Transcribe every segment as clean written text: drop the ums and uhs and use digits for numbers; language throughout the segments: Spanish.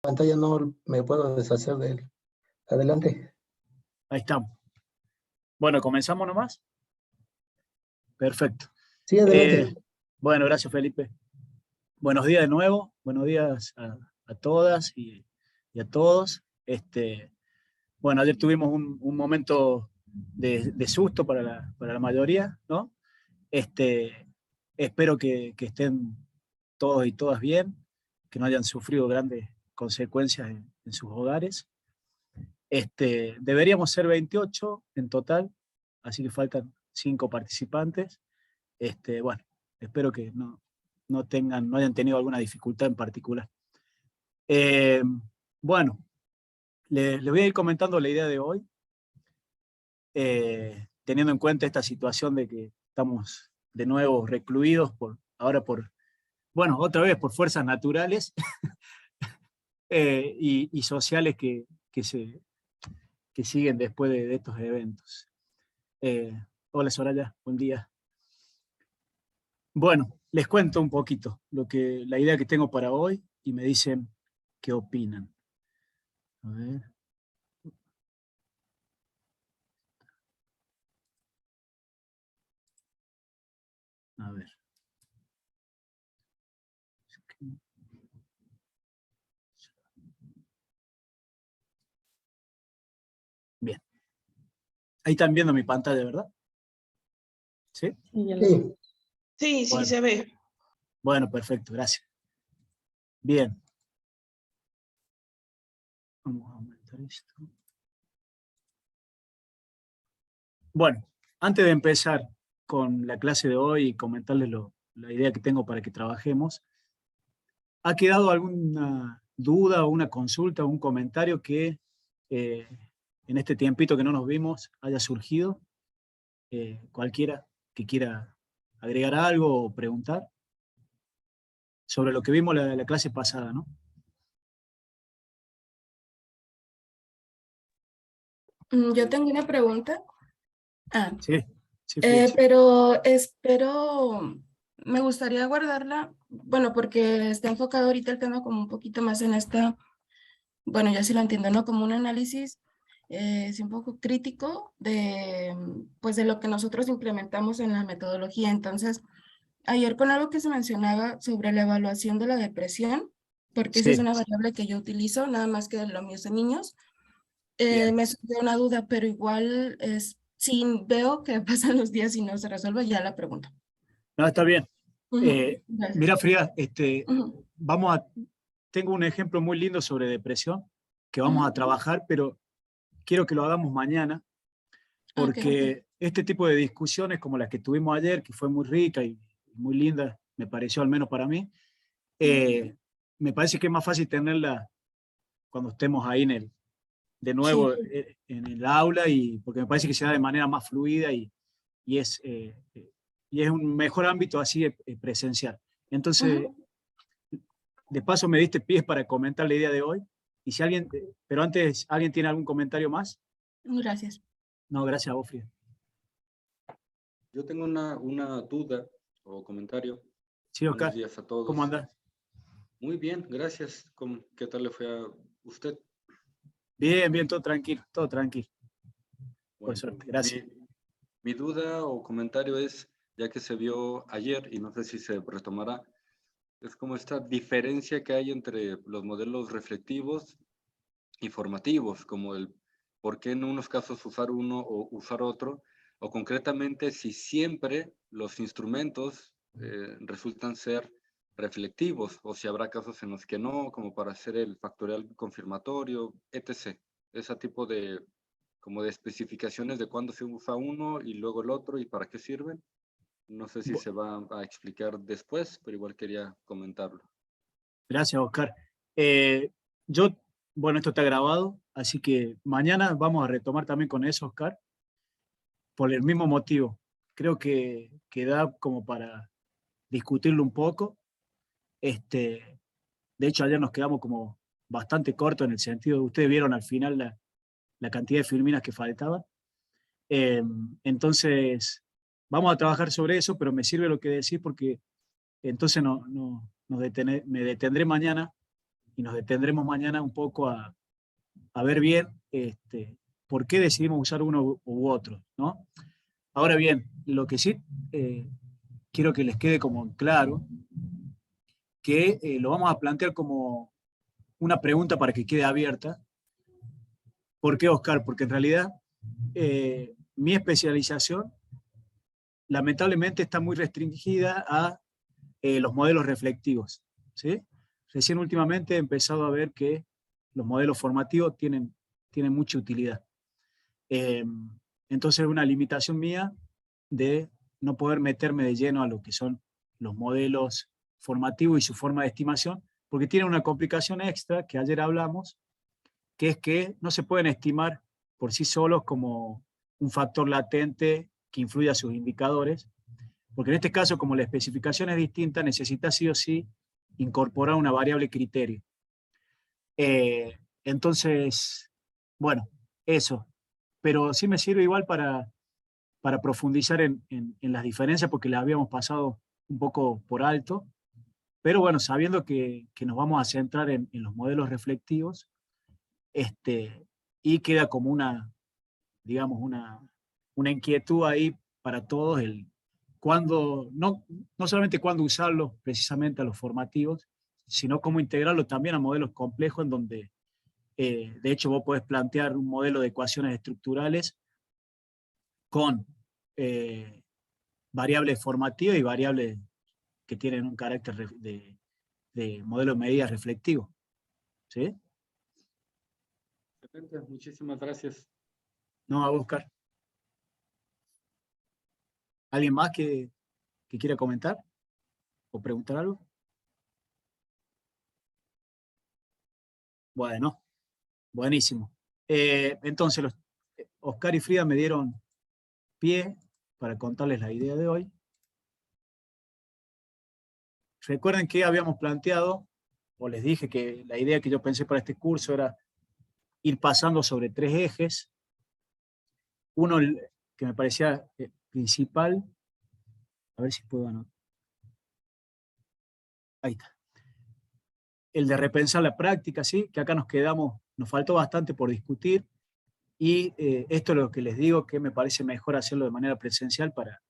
pantalla no me puedo deshacer de él. Adelante. Ahí estamos. Bueno, ¿comenzamos nomás? Perfecto. Sí, adelante. Bueno, gracias, Felipe. Buenos días de nuevo. Buenos días a todas y a todos. Bueno, ayer tuvimos un momento de susto para la mayoría, ¿no? Espero que estén todos y todas bien, que no hayan sufrido grandes consecuencias en sus hogares. Deberíamos ser 28 en total, así que faltan 5 participantes. Bueno, espero que no hayan tenido alguna dificultad en particular. Bueno, le voy a ir comentando la idea de hoy, teniendo en cuenta esta situación de que estamos de nuevo recluidos bueno, otra vez por fuerzas naturales y sociales que siguen después de estos eventos. Hola Soraya, buen día. Bueno, les cuento un poquito la idea que tengo para hoy y me dicen qué opinan. A ver. A ver. Bien. Ahí están viendo mi pantalla, ¿verdad? ¿Sí? Sí. Sí, Bueno. se ve. Bueno, perfecto, gracias. Bien. Vamos a aumentar esto. Bueno, antes de empezar con la clase de hoy y comentarles la idea que tengo para que trabajemos, ¿ha quedado alguna duda o una consulta o un comentario que en este tiempito que no nos vimos haya surgido? Cualquiera que quiera agregar algo o preguntar sobre lo que vimos la clase pasada, ¿no? Yo tengo una pregunta. Sí, Fritz. Pero me gustaría guardarla, bueno, porque está enfocado ahorita el tema como un poquito más en esta, bueno, ya sí lo entiendo, ¿no? Como un análisis, sí, un poco crítico pues de lo que nosotros implementamos en la metodología. Entonces, ayer con algo que se mencionaba sobre la evaluación de la depresión, porque esa es una variable que yo utilizo, nada más que lo mío es de niños, me surgió una duda, pero igual si veo que pasan los días y no se resuelve, ya la pregunto. No, está bien. Mira, Frida, tengo un ejemplo muy lindo sobre depresión que vamos a trabajar, pero quiero que lo hagamos mañana, porque este tipo de discusiones como las que tuvimos ayer, que fue muy rica y muy linda, me pareció al menos para mí, me parece que es más fácil tenerla cuando estemos ahí de nuevo en el aula, porque me parece que se da de manera más fluida y es un mejor ámbito así presencial. Entonces, de paso me diste pies para comentar la idea de hoy, y si pero antes, ¿alguien tiene algún comentario más? Gracias. No, gracias a vos, Frida. Yo tengo una duda o comentario. Sí, Oscar. Buenos días a todos. ¿Cómo andás? Muy bien, gracias. ¿Qué tal le fue a usted? Bien, todo tranquilo, todo tranquilo. Bueno, por suerte, gracias. Mi duda o comentario es, ya que se vio ayer, y no sé si se retomará, es como esta diferencia que hay entre los modelos reflectivos y formativos, como el por qué en unos casos usar uno o usar otro, o concretamente si siempre los instrumentos resultan ser reflectivos, o si habrá casos en los que no, como para hacer el factorial confirmatorio, etc. Ese tipo de especificaciones de cuándo se usa uno y luego el otro y para qué sirven. No sé si se va a explicar después, pero igual quería comentarlo. Gracias, Oscar. Bueno, esto está grabado, así que mañana vamos a retomar también con eso, Oscar, por el mismo motivo. Creo que da como para discutirlo un poco. De hecho, ayer nos quedamos como bastante cortos en el sentido, ustedes vieron al final la cantidad de filminas que faltaban. Entonces, vamos a trabajar sobre eso, pero me sirve lo que decís porque entonces me detendré mañana y nos detendremos mañana un poco a ver bien por qué decidimos usar uno u otro, ¿no? Ahora bien, lo que sí quiero que les quede como claro, que lo vamos a plantear como una pregunta para que quede abierta. ¿Por qué, Oscar? Porque en realidad mi especialización lamentablemente está muy restringida a los modelos reflectivos, ¿sí? Recién últimamente he empezado a ver que los modelos formativos tienen mucha utilidad. Entonces es una limitación mía de no poder meterme de lleno a lo que son los modelos formativos y su forma de estimación, porque tiene una complicación extra que ayer hablamos, que es que no se pueden estimar por sí solos como un factor latente que influye a sus indicadores, porque en este caso, como la especificación es distinta, necesita sí o sí incorporar una variable criterio. Entonces, bueno, eso. Pero sí me sirve igual para profundizar en las diferencias, porque las habíamos pasado un poco por alto. Pero bueno, sabiendo que nos vamos a centrar en los modelos reflectivos, y queda como digamos, una inquietud ahí para todos, no solamente cuándo usarlos precisamente a los formativos, sino cómo integrarlo también a modelos complejos en donde, de hecho, vos podés plantear un modelo de ecuaciones estructurales con variables formativas y variables que tienen un carácter de modelo de medida reflectivo. ¿Sí? Excelente, muchísimas gracias. No, a buscar. ¿Alguien más que quiera comentar o preguntar algo? Bueno, buenísimo. Entonces, Oscar y Frida me dieron pie para contarles la idea de hoy. Recuerden que habíamos planteado, o les dije que la idea que yo pensé para este curso era ir pasando sobre 3 ejes. Uno que me parecía principal, a ver si puedo anotar. Ahí está. El de repensar la práctica, ¿sí? Que acá nos faltó bastante por discutir, y esto es lo que les digo, que me parece mejor hacerlo de manera presencial para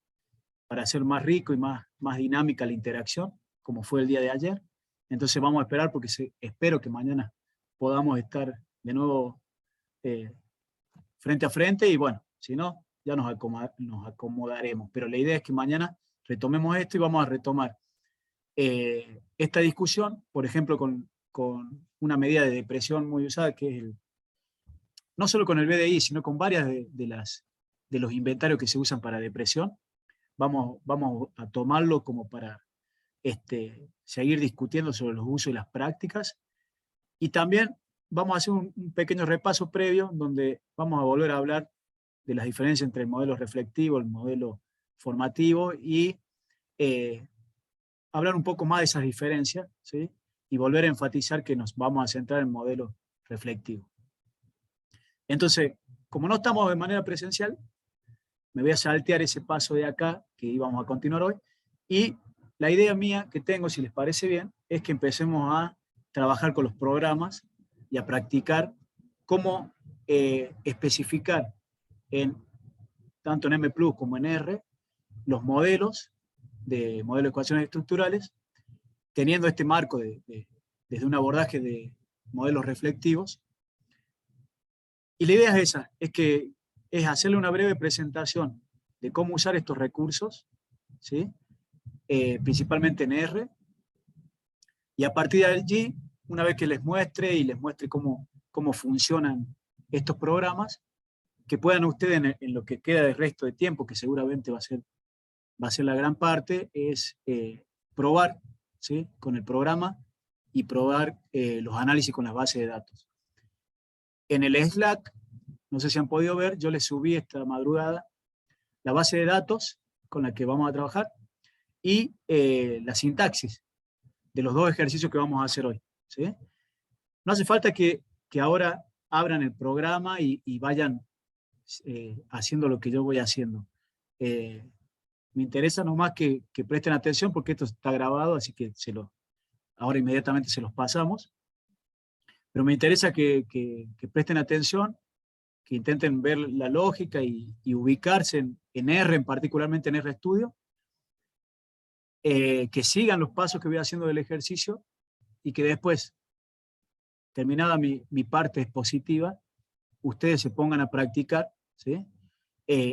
hacer más rico y más dinámica la interacción, como fue el día de ayer. Entonces vamos a esperar, porque espero que mañana podamos estar de nuevo frente a frente, y bueno, si no, ya nos acomodaremos. Pero la idea es que mañana retomemos esto y vamos a retomar esta discusión, por ejemplo, con una medida de depresión muy usada, que es no solo con el BDI, sino con varias de los inventarios que se usan para depresión. Vamos a tomarlo como para seguir discutiendo sobre los usos y las prácticas. Y también vamos a hacer un pequeño repaso previo, donde vamos a volver a hablar de las diferencias entre el modelo reflectivo, el modelo formativo, y hablar un poco más de esas diferencias, ¿sí? Y volver a enfatizar que nos vamos a centrar en el modelo reflectivo. Entonces, como no estamos de manera presencial, me voy a saltear ese paso de acá, que íbamos a continuar hoy, y la idea mía que tengo, si les parece bien, es que empecemos a trabajar con los programas y a practicar cómo especificar tanto en M+ como en R los modelos de ecuaciones estructurales, teniendo este marco desde un abordaje de modelos reflectivos. Y la idea es esa, es hacerle una breve presentación de cómo usar estos recursos, ¿sí? Principalmente en R, y a partir de allí, una vez que les muestre cómo funcionan estos programas, que puedan ustedes en lo que queda del resto de tiempo, que seguramente va a ser la gran parte, es probar, ¿sí? Con el programa, y probar los análisis con las bases de datos. En el Slack, no sé si han podido ver, yo les subí esta madrugada la base de datos con la que vamos a trabajar, y la sintaxis de los 2 ejercicios que vamos a hacer hoy, ¿sí? No hace falta que ahora abran el programa y vayan haciendo lo que yo voy haciendo. Me interesa nomás que presten atención, porque esto está grabado, así que ahora inmediatamente se los pasamos. Pero me interesa que presten atención, que intenten ver la lógica y ubicarse en R, particularmente en RStudio, que sigan los pasos que voy haciendo del ejercicio y que después, terminada mi parte expositiva, ustedes se pongan a practicar, ¿sí?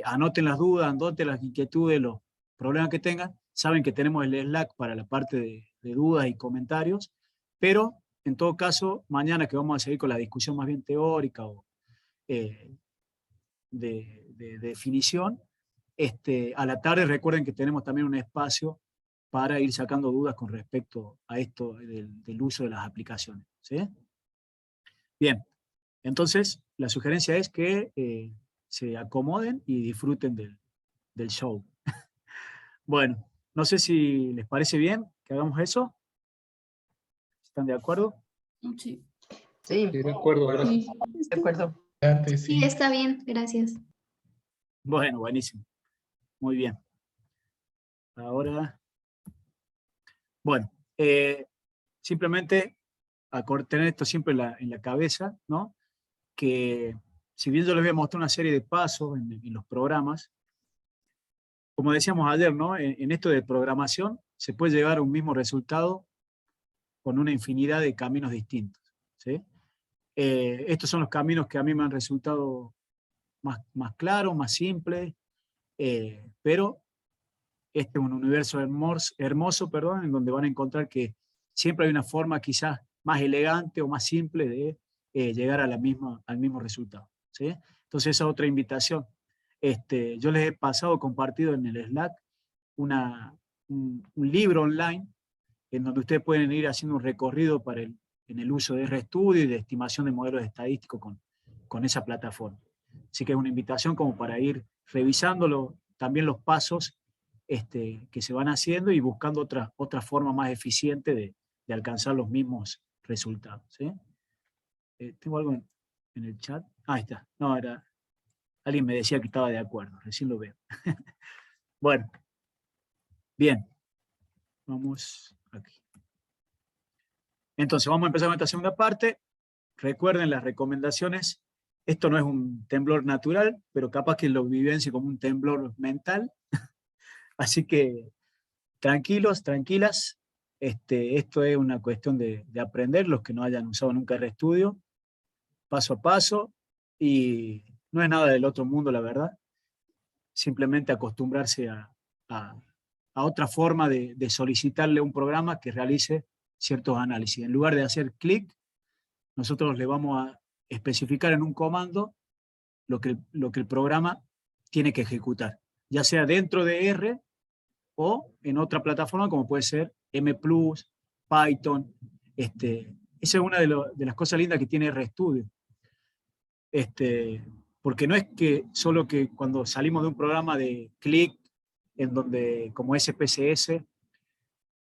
Anoten las dudas, anoten las inquietudes, los problemas que tengan. Saben que tenemos el Slack para la parte de dudas y comentarios, pero en todo caso, mañana que vamos a seguir con la discusión más bien teórica o de definición, a la tarde recuerden que tenemos también un espacio para ir sacando dudas con respecto a esto del uso de las aplicaciones, ¿sí? Bien, entonces la sugerencia es que se acomoden y disfruten del show. Bueno, no sé si les parece bien que hagamos eso. ¿Están de acuerdo? Sí. Sí, Sí, de acuerdo, gracias. de acuerdo. Adelante, Sí, sí. está bien, gracias. Bueno, buenísimo. Muy bien. Ahora, bueno, simplemente tener esto siempre en la cabeza, ¿no? Que si bien yo les voy a mostrar una serie de pasos en los programas, como decíamos ayer, ¿no? En esto de programación se puede llegar a un mismo resultado con una infinidad de caminos distintos, ¿sí? Estos son los caminos que a mí me han resultado más claros, más simples, pero este es un universo hermoso, perdón, en donde van a encontrar que siempre hay una forma quizás más elegante o más simple de llegar a al mismo resultado, ¿sí? Entonces esa es otra invitación. Yo les he compartido en el Slack un libro online en donde ustedes pueden ir haciendo un recorrido en el uso de RStudio y de estimación de modelos estadísticos con esa plataforma. Así que es una invitación como para ir revisando también los pasos que se van haciendo y buscando otra forma más eficiente de alcanzar los mismos resultados, ¿sí? ¿Tengo algo en el chat? Ahí está. No, alguien me decía que estaba de acuerdo, recién lo veo. Bueno, bien. Vamos aquí. Entonces, vamos a empezar con esta segunda parte. Recuerden las recomendaciones. Esto no es un temblor natural, pero capaz que lo vivencie como un temblor mental. Así que tranquilos, tranquilas. Esto es una cuestión de aprender, los que no hayan usado nunca RStudio, paso a paso, y no es nada del otro mundo, la verdad. Simplemente acostumbrarse a otra forma de solicitarle a un programa que realice ciertos análisis. En lugar de hacer clic, nosotros le vamos a especificar en un comando lo que el programa tiene que ejecutar, ya sea dentro de R o en otra plataforma como puede ser M+, Python. Esa es una de las cosas lindas que tiene RStudio. Porque no es que solo que cuando salimos de un programa de clic, en donde como SPSS,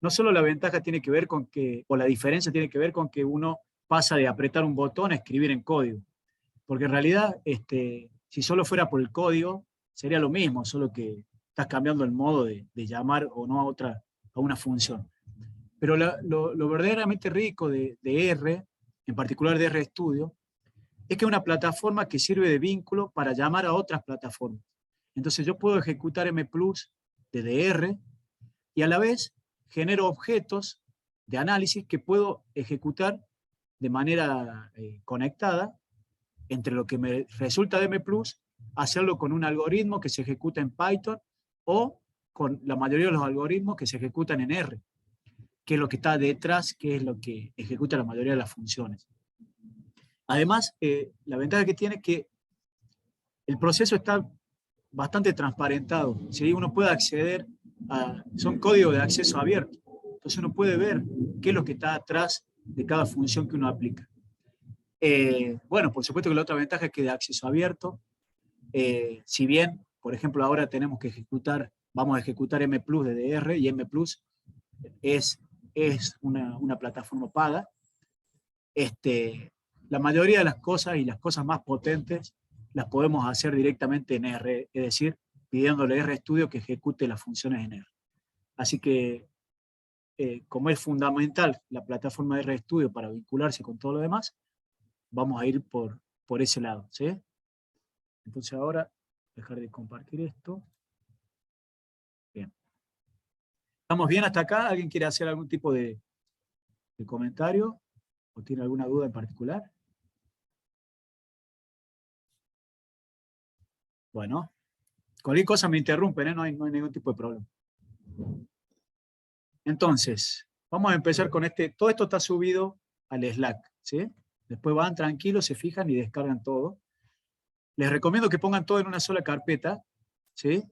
no solo la ventaja tiene que ver con que, o la diferencia tiene que ver con que uno pasa de apretar un botón a escribir en código. Porque en realidad, si solo fuera por el código, sería lo mismo, solo que estás cambiando el modo de llamar o no a una función. Pero lo verdaderamente rico de R, en particular de RStudio, es que es una plataforma que sirve de vínculo para llamar a otras plataformas. Entonces yo puedo ejecutar M+ desde R y a la vez genero objetos de análisis que puedo ejecutar de manera conectada entre lo que me resulta de M+, hacerlo con un algoritmo que se ejecuta en Python o con la mayoría de los algoritmos que se ejecutan en R, que es lo que está detrás, que es lo que ejecuta la mayoría de las funciones. Además, la ventaja que tiene es que el proceso está bastante transparentado. ¿Sí? Uno puede acceder son códigos de acceso abierto. Entonces uno puede ver qué es lo que está atrás de cada función que uno aplica. Bueno, por supuesto que la otra ventaja es que de acceso abierto, si bien, por ejemplo, ahora tenemos que vamos a ejecutar M+ desde R, y M+ es una plataforma paga, la mayoría de las cosas y las cosas más potentes las podemos hacer directamente en R, es decir, pidiéndole RStudio que ejecute las funciones en R. Así que, como es fundamental la plataforma de RStudio para vincularse con todo lo demás, vamos a ir por ese lado, ¿sí? Entonces ahora, dejar de compartir esto. Bien. ¿Estamos bien hasta acá? ¿Alguien quiere hacer algún tipo de comentario? ¿O tiene alguna duda en particular? Bueno, cualquier cosa me interrumpen, ¿eh? No hay ningún tipo de problema. Entonces, vamos a empezar con todo esto está subido al Slack, ¿sí? Después van tranquilos, se fijan y descargan todo. Les recomiendo que pongan todo en una sola carpeta, ¿sí?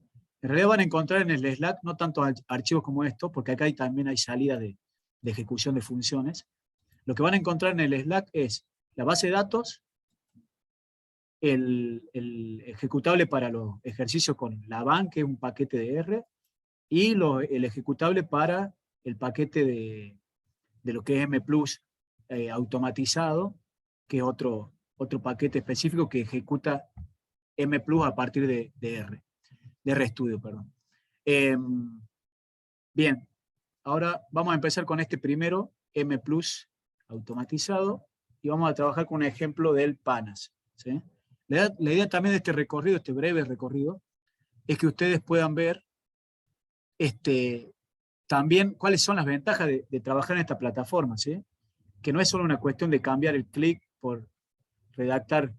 En realidad van a encontrar en el Slack no tantos archivos como estos, porque acá también hay salidas de ejecución de funciones. Lo que van a encontrar en el Slack es la base de datos, el ejecutable para los ejercicios con la BAN, que es un paquete de R, y el ejecutable para el paquete de lo que es M+, automatizado, que es otro paquete específico que ejecuta M+ a partir de R, de RStudio, perdón. Bien, ahora vamos a empezar con este primero, M+ automatizado, y vamos a trabajar con un ejemplo del PANAS, ¿sí? La idea también de este recorrido, este breve recorrido, es que ustedes puedan ver también cuáles son las ventajas de trabajar en esta plataforma, ¿sí? Que no es solo una cuestión de cambiar el clic por redactar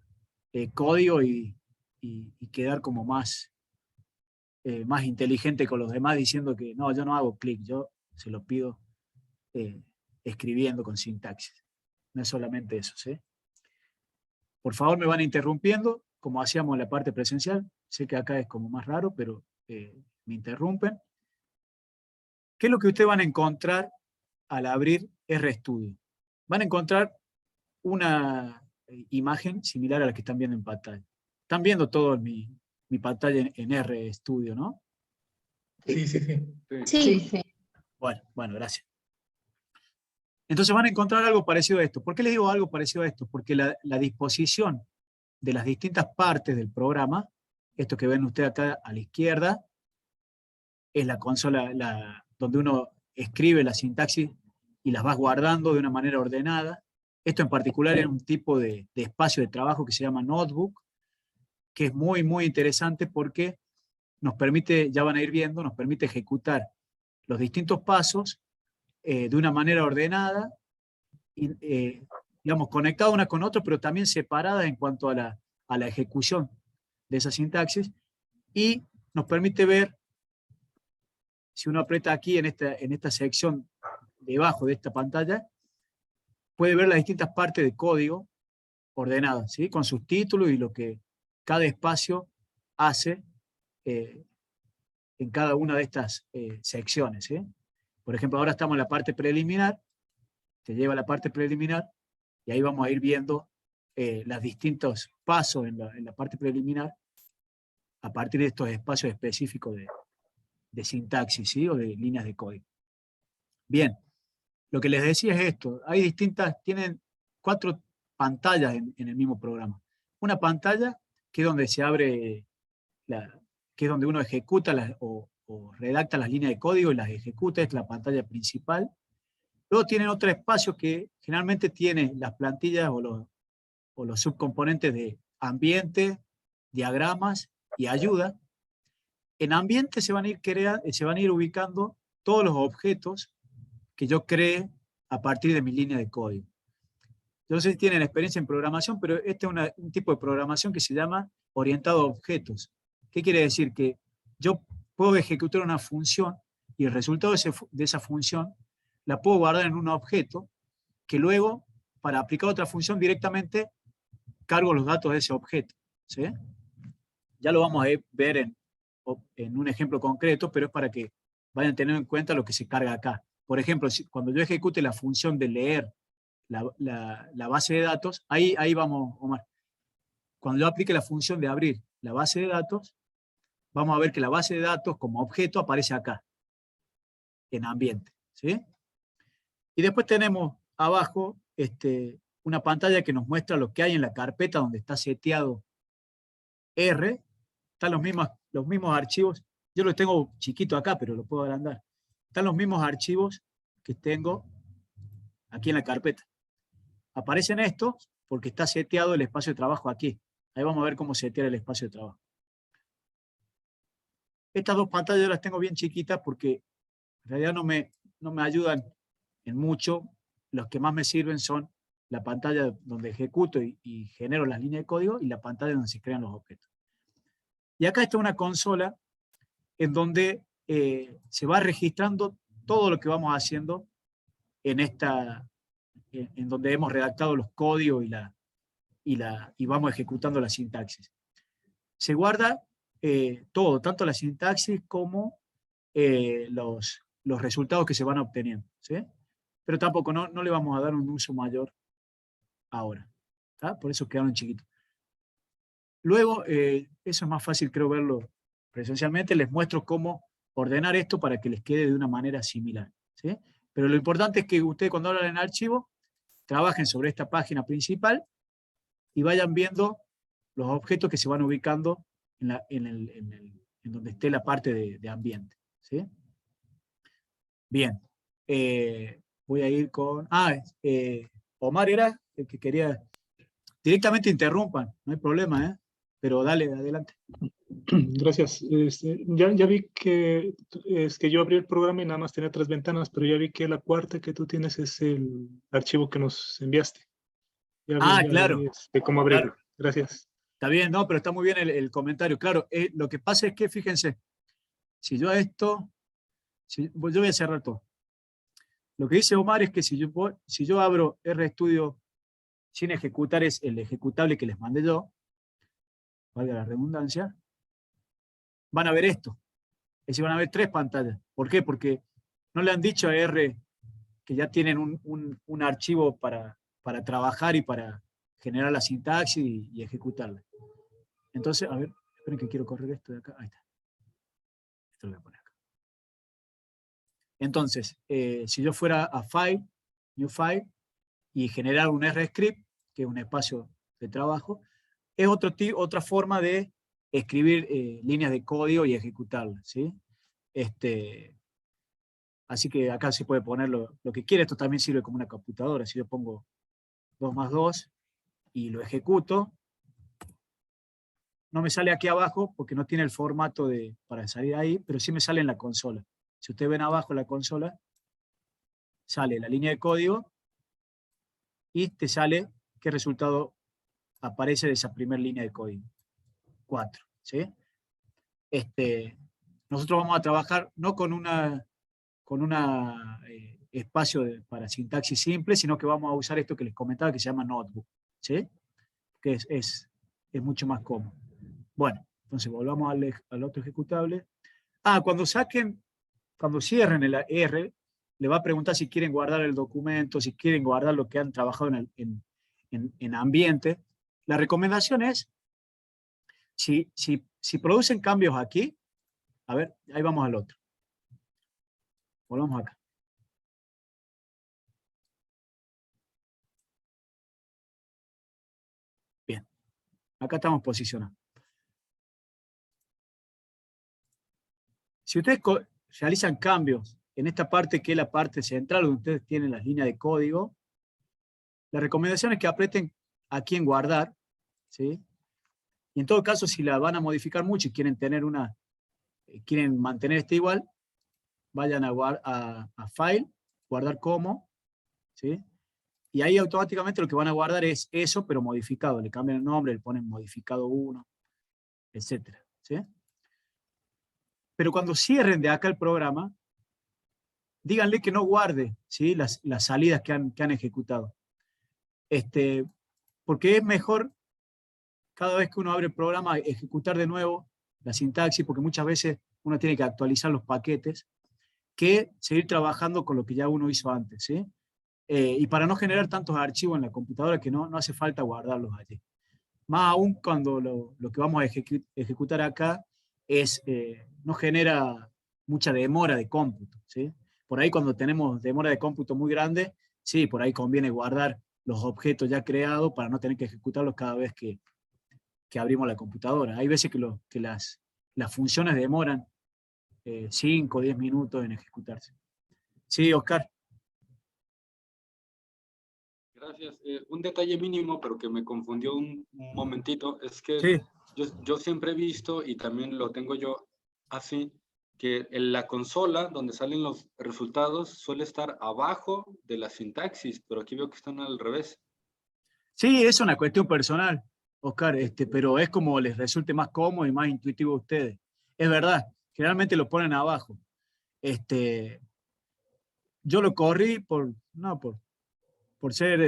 código y quedar como más inteligente con los demás diciendo que no, yo no hago clic, yo se lo pido escribiendo con sintaxis. No es solamente eso, ¿sí? Por favor, me van interrumpiendo, como hacíamos en la parte presencial. Sé que acá es como más raro, pero me interrumpen. ¿Qué es lo que ustedes van a encontrar al abrir RStudio? Van a encontrar una imagen similar a la que están viendo en pantalla. Están viendo todo mi pantalla en RStudio, ¿no? Sí, sí, sí. Sí. Bueno, gracias. Entonces van a encontrar algo parecido a esto. ¿Por qué les digo algo parecido a esto? Porque la disposición de las distintas partes del programa, esto que ven ustedes acá a la izquierda, es la consola donde uno escribe la sintaxis y las vas guardando de una manera ordenada. Esto en particular es un tipo de espacio de trabajo que se llama Notebook, que es muy, muy interesante porque nos permite, ya van a ir viendo, nos permite ejecutar los distintos pasos de una manera ordenada, y, digamos, conectada una con otra, pero también separada en cuanto a la ejecución de esa sintaxis, y nos permite ver, si uno aprieta aquí en esta sección debajo de esta pantalla, puede ver las distintas partes de código ordenadas, ¿sí? Con sus títulos y lo que cada espacio hace en cada una de estas secciones, ¿sí? Por ejemplo, ahora estamos en la parte preliminar, te lleva a la parte preliminar, y ahí vamos a ir viendo los distintos pasos en la parte preliminar a partir de estos espacios específicos de sintaxis, ¿sí? O de líneas de código. Bien, lo que les decía es esto, tienen 4 pantallas en el mismo programa. Una pantalla que es donde se abre, que es donde uno ejecuta o redacta las líneas de código y las ejecuta, es la pantalla principal. Luego tienen otro espacio que generalmente tiene las plantillas o los subcomponentes de ambiente, diagramas y ayuda. En ambiente se van a ir ubicando todos los objetos que yo cree a partir de mi línea de código. Yo no sé si tienen experiencia en programación, pero este es un tipo de programación que se llama orientado a objetos. ¿Qué quiere decir? Que yo puedo ejecutar una función y el resultado de esa función la puedo guardar en un objeto que luego, para aplicar otra función directamente, cargo los datos de ese objeto, ¿sí? Ya lo vamos a ver en un ejemplo concreto, pero es para que vayan teniendo en cuenta lo que se carga acá. Por ejemplo, cuando yo ejecute la función de leer la base de datos, ahí vamos, Omar. Cuando yo aplique la función de abrir la base de datos, vamos a ver que la base de datos como objeto aparece acá, en ambiente, ¿sí? Y después tenemos abajo una pantalla que nos muestra lo que hay en la carpeta donde está seteado R. Están los mismos archivos. Yo los tengo chiquito acá, pero lo puedo agrandar. Están los mismos archivos que tengo aquí en la carpeta. Aparecen estos, porque está seteado el espacio de trabajo aquí. Ahí vamos a ver cómo setear el espacio de trabajo. Estas dos pantallas yo las tengo bien chiquitas porque en realidad no me ayudan en mucho. Los que más me sirven son la pantalla donde ejecuto y genero las líneas de código y la pantalla donde se crean los objetos. Y acá está una consola en donde se va registrando todo lo que vamos haciendo en donde hemos redactado los códigos y vamos ejecutando la sintaxis. Se guarda todo, tanto la sintaxis como los resultados que se van obteniendo, ¿sí? Pero tampoco no le vamos a dar un uso mayor ahora, ¿tá? Por eso quedaron chiquitos. Luego, eso es más fácil creo verlo presencialmente, les muestro cómo ordenar esto para que les quede de una manera similar, ¿sí? Pero lo importante es que ustedes cuando hablan en archivo, trabajen sobre esta página principal y vayan viendo los objetos que se van ubicando en donde esté la parte de ambiente, ¿sí? Bien. Voy a ir con... Omar era el que quería... Directamente interrumpan, no hay problema, ¿eh? Pero dale, adelante. Gracias. Ya vi que es que yo abrí el programa y nada más tenía 3 ventanas, pero ya vi que la cuarta que tú tienes es el archivo que nos enviaste. Claro. De cómo abrirlo. Claro. Gracias. Está bien, no, pero está muy bien el comentario. Claro, lo que pasa es que, fíjense, si yo a esto... yo voy a cerrar todo. Lo que dice Omar es que si yo abro RStudio sin ejecutar es el ejecutable que les mandé yo, valga la redundancia, van a ver esto. Es decir, van a ver 3 pantallas. ¿Por qué? Porque no le han dicho a R que ya tienen un archivo para trabajar y para generar la sintaxis y ejecutarla. Entonces, a ver, esperen que quiero correr esto de acá. Ahí está. Esto lo voy a poner acá. Entonces, si yo fuera a File, New File, y generar un RScript, que es un espacio de trabajo, es otra forma de escribir líneas de código y ejecutarlas, ¿sí? Así que acá se puede poner lo que quiera. Esto también sirve como una computadora. Si yo pongo 2 más 2 y lo ejecuto, no me sale aquí abajo porque no tiene el formato para salir ahí, pero sí me sale en la consola. Si ustedes ven abajo en la consola, sale la línea de código y te sale qué resultado aparece de esa primera línea de código. 4, ¿sí? Nosotros vamos a trabajar no con una espacio para sintaxis simple, sino que vamos a usar esto que les comentaba que se llama Notebook, ¿sí? Que es mucho más cómodo. Bueno, entonces volvamos al otro ejecutable. Cuando cierren el R, le va a preguntar si quieren guardar el documento, si quieren guardar lo que han trabajado en ambiente. La recomendación es, si producen cambios aquí, a ver, ahí vamos al otro. Volvamos acá. Bien, acá estamos posicionados. Si ustedes realizan cambios en esta parte que es la parte central donde ustedes tienen las líneas de código, la recomendación es que aprieten aquí en guardar, ¿sí? Y en todo caso, si la van a modificar mucho y quieren mantener este igual, vayan a File, guardar como, ¿sí? Y ahí automáticamente lo que van a guardar es eso, pero modificado. Le cambian el nombre, le ponen modificado 1, etc. ¿Sí? Pero cuando cierren de acá el programa, díganle que no guarde, ¿sí? las salidas que han ejecutado. Porque es mejor, cada vez que uno abre el programa, ejecutar de nuevo la sintaxis, porque muchas veces uno tiene que actualizar los paquetes, que seguir trabajando con lo que ya uno hizo antes, ¿sí? Y para no generar tantos archivos en la computadora que no hace falta guardarlos allí. Más aún cuando lo que vamos a ejecutar acá no genera mucha demora de cómputo, ¿sí? Por ahí cuando tenemos demora de cómputo muy grande, sí, por ahí conviene guardar los objetos ya creados para no tener que ejecutarlos cada vez que abrimos la computadora. Hay veces que las funciones demoran 5 o 10 minutos en ejecutarse. Sí, Oscar. Gracias. Un detalle mínimo, pero que me confundió un momentito, es que Sí, yo siempre he visto, y también lo tengo yo así, que en la consola donde salen los resultados suele estar abajo de la sintaxis, pero aquí veo que están al revés. sí, es una cuestión personal, Oscar, pero es como les resulte más cómodo y más intuitivo a ustedes. Es verdad, generalmente lo ponen abajo. Yo lo corrí por ser,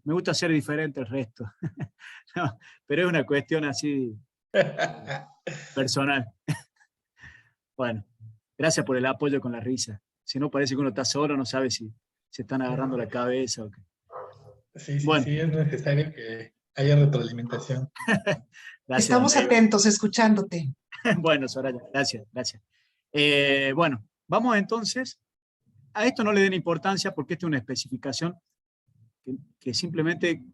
me gusta ser diferente al resto. No, pero es una cuestión así personal. Bueno, gracias por el apoyo con la risa. Si no, parece que uno está solo, no sabe si se están agarrando la cabeza o qué. Sí, sí, Bueno, sí, es necesario que haya retroalimentación. gracias, Estamos Andrés. atentos, escuchándote. Bueno, Soraya, gracias, gracias. Bueno, vamos entonces. A esto no le den importancia porque esta es una especificación que simplemente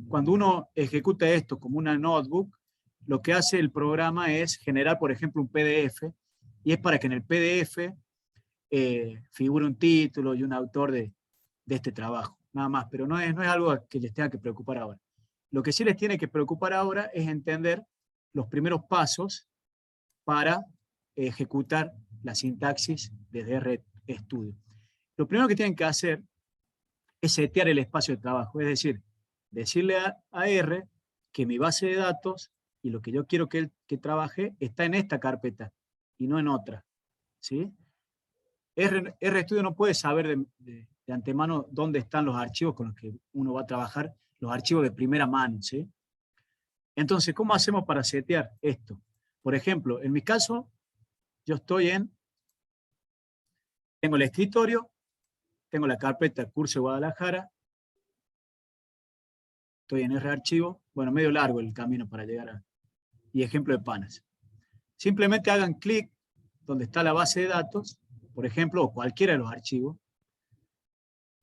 cuando uno ejecuta esto como una notebook, lo que hace el programa es generar, por ejemplo, un PDF, y es para que en el PDF figure un título y un autor de este trabajo, nada más, pero no es algo que les tenga que preocupar ahora. Lo que sí les tiene que preocupar ahora es entender los primeros pasos para ejecutar la sintaxis desde RStudio. Lo primero que tienen que hacer es setear el espacio de trabajo, es decir, decirle a R que mi base de datos y lo que yo quiero que trabaje está en esta carpeta y no en otra. ¿Sí? RStudio no puede saber de antemano dónde están los archivos con los que uno va a trabajar, los archivos de primera mano. ¿Sí? Entonces, ¿cómo hacemos para setear esto? Por ejemplo, en mi caso, yo tengo el escritorio, tengo la carpeta Curso de Guadalajara, estoy en archivo, bueno, medio largo el camino para llegar y ejemplo de panas. Simplemente hagan clic donde está la base de datos, por ejemplo, o cualquiera de los archivos,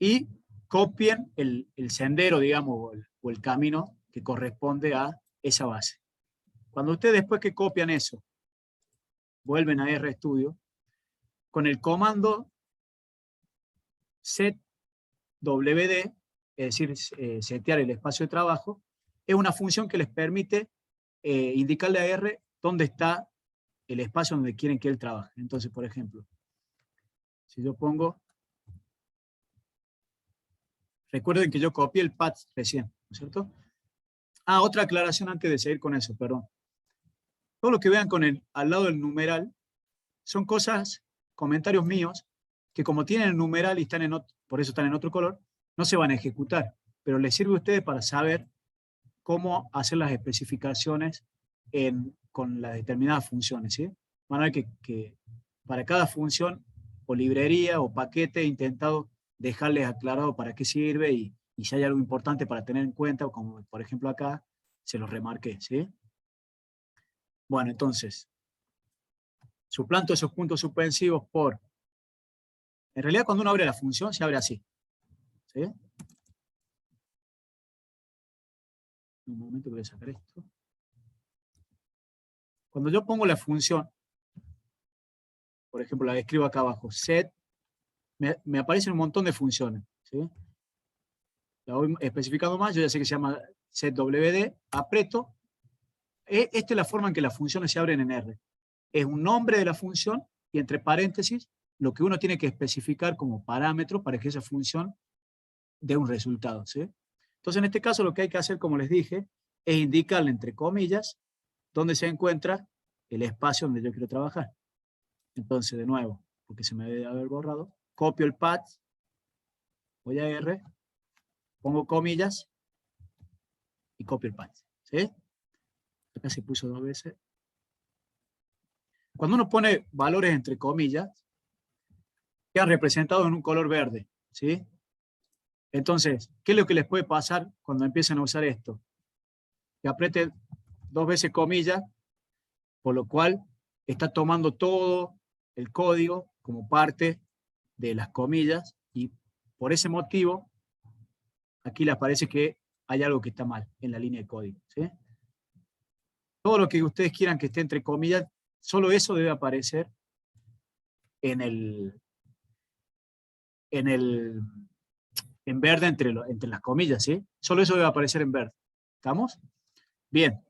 y copien el sendero, digamos, o el camino que corresponde a esa base. Cuando ustedes después que copian eso, vuelven a RStudio, con el comando setwd, es decir, setear el espacio de trabajo, es una función que les permite indicarle a R dónde está el espacio donde quieren que él trabaje. Entonces, por ejemplo, si yo pongo, recuerden que yo copié el path recién, ¿no es cierto? Ah, otra aclaración antes de seguir con eso, perdón. Todo lo que vean al lado del numeral son cosas, comentarios míos, que como tienen el numeral y están por eso están en otro color, no se van a ejecutar, pero les sirve a ustedes para saber cómo hacer las especificaciones con las determinadas funciones. ¿Sí? Van a ver que para cada función o librería o paquete he intentado dejarles aclarado para qué sirve y si hay algo importante para tener en cuenta, como por ejemplo acá, se los remarqué. ¿Sí? Bueno, entonces, suplanto esos puntos suspensivos por... En realidad, cuando uno abre la función, se abre así. ¿Sí? Un momento que voy a sacar esto. Cuando yo pongo la función, por ejemplo, la escribo acá abajo, set, me aparecen un montón de funciones. ¿Sí? La voy especificando más, yo ya sé que se llama setwd, aprieto. Esta es la forma en que las funciones se abren en R. Es un nombre de la función y entre paréntesis lo que uno tiene que especificar como parámetro para que esa función dé un resultado. ¿Sí? Entonces, en este caso, lo que hay que hacer, como les dije, es indicarle entre comillas dónde se encuentra el espacio donde yo quiero trabajar. Entonces, de nuevo, porque se me debe haber borrado, copio el path, voy a R, pongo comillas y copio el path. ¿Sí? Acá se puso 2 veces. Cuando uno pone valores entre comillas, quedan representados en un color verde. ¿Sí? Entonces, ¿qué es lo que les puede pasar cuando empiezan a usar esto? Que apriete 2 veces comillas, por lo cual está tomando todo el código como parte de las comillas y por ese motivo aquí les parece que hay algo que está mal en la línea de código. ¿Sí? Todo lo que ustedes quieran que esté entre comillas, solo eso debe aparecer en el en verde entre las comillas, ¿sí? Solo eso debe aparecer en verde. ¿Estamos? Bien.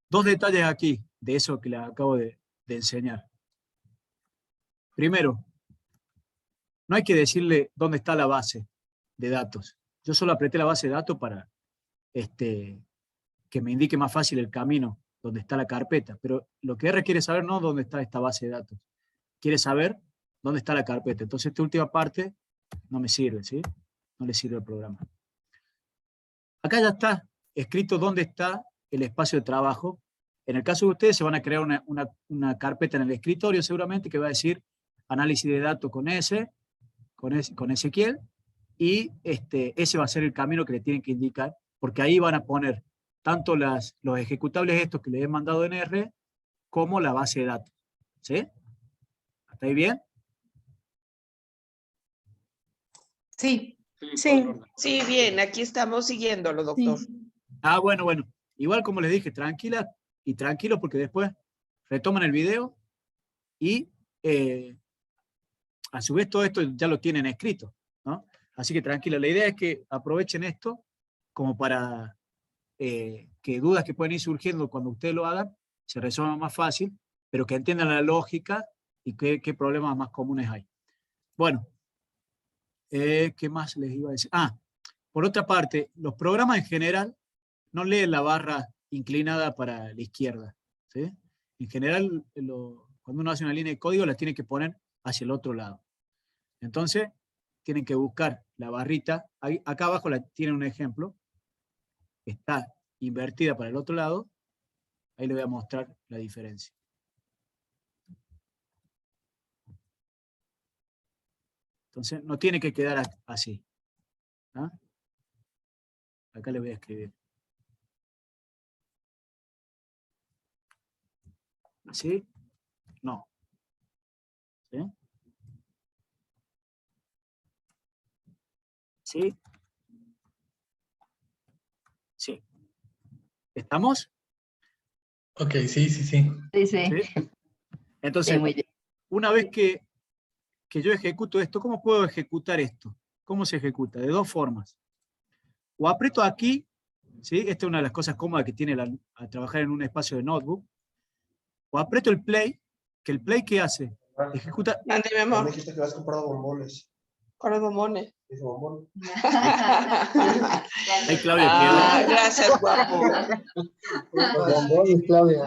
Dos detalles aquí de eso que les acabo de enseñar. Primero, no hay que decirle dónde está la base de datos. Yo solo apreté la base de datos para que me indique más fácil el camino donde está la carpeta. Pero lo que R quiere saber no es dónde está esta base de datos. Quiere saber dónde está la carpeta. Entonces esta última parte no me sirve, ¿sí? No le sirve al programa. Acá ya está escrito dónde está el espacio de trabajo. En el caso de ustedes se van a crear una carpeta en el escritorio seguramente que va a decir análisis de datos con Ezequiel, y ese va a ser el camino que le tienen que indicar, porque ahí van a poner tanto los ejecutables estos que les he mandado en R, como la base de datos. ¿Sí? ¿Está ahí bien? Sí, Sí, bien, aquí estamos siguiéndolo, doctor. Bueno. Igual como les dije, tranquila y tranquilos porque después retoman el video y a su vez todo esto ya lo tienen escrito, ¿no? Así que tranquila, la idea es que aprovechen esto como para que dudas que pueden ir surgiendo cuando ustedes lo hagan se resuelvan más fácil, pero que entiendan la lógica y qué problemas más comunes hay. Bueno, ¿qué más les iba a decir? Por otra parte, los programas en general no leen la barra inclinada para la izquierda, ¿sí? En general, cuando uno hace una línea de código, la tiene que poner hacia el otro lado. Entonces, tienen que buscar la barrita. Acá abajo tienen un ejemplo. Está invertida para el otro lado. Ahí les voy a mostrar la diferencia. Entonces, no tiene que quedar así. ¿Ah? Acá les voy a escribir. ¿Así? No. ¿Sí? ¿Sí? Sí. ¿Estamos? Ok, sí. sí. ¿Sí? Entonces, Muy bien. una vez que yo ejecuto esto, ¿cómo puedo ejecutar esto? ¿Cómo se ejecuta? De dos formas. O aprieto aquí, ¿sí? Esta es una de las cosas cómodas que tiene a trabajar en un espacio de notebook. O aprieto el play, que el play, ¿qué hace? Ejecuta. Mande, mi amor. Me dijiste que has comprado bombones. Con los bombones. Dice bombón. Ahí Claudia quedó. Gracias, guapo. Bombones, Claudia.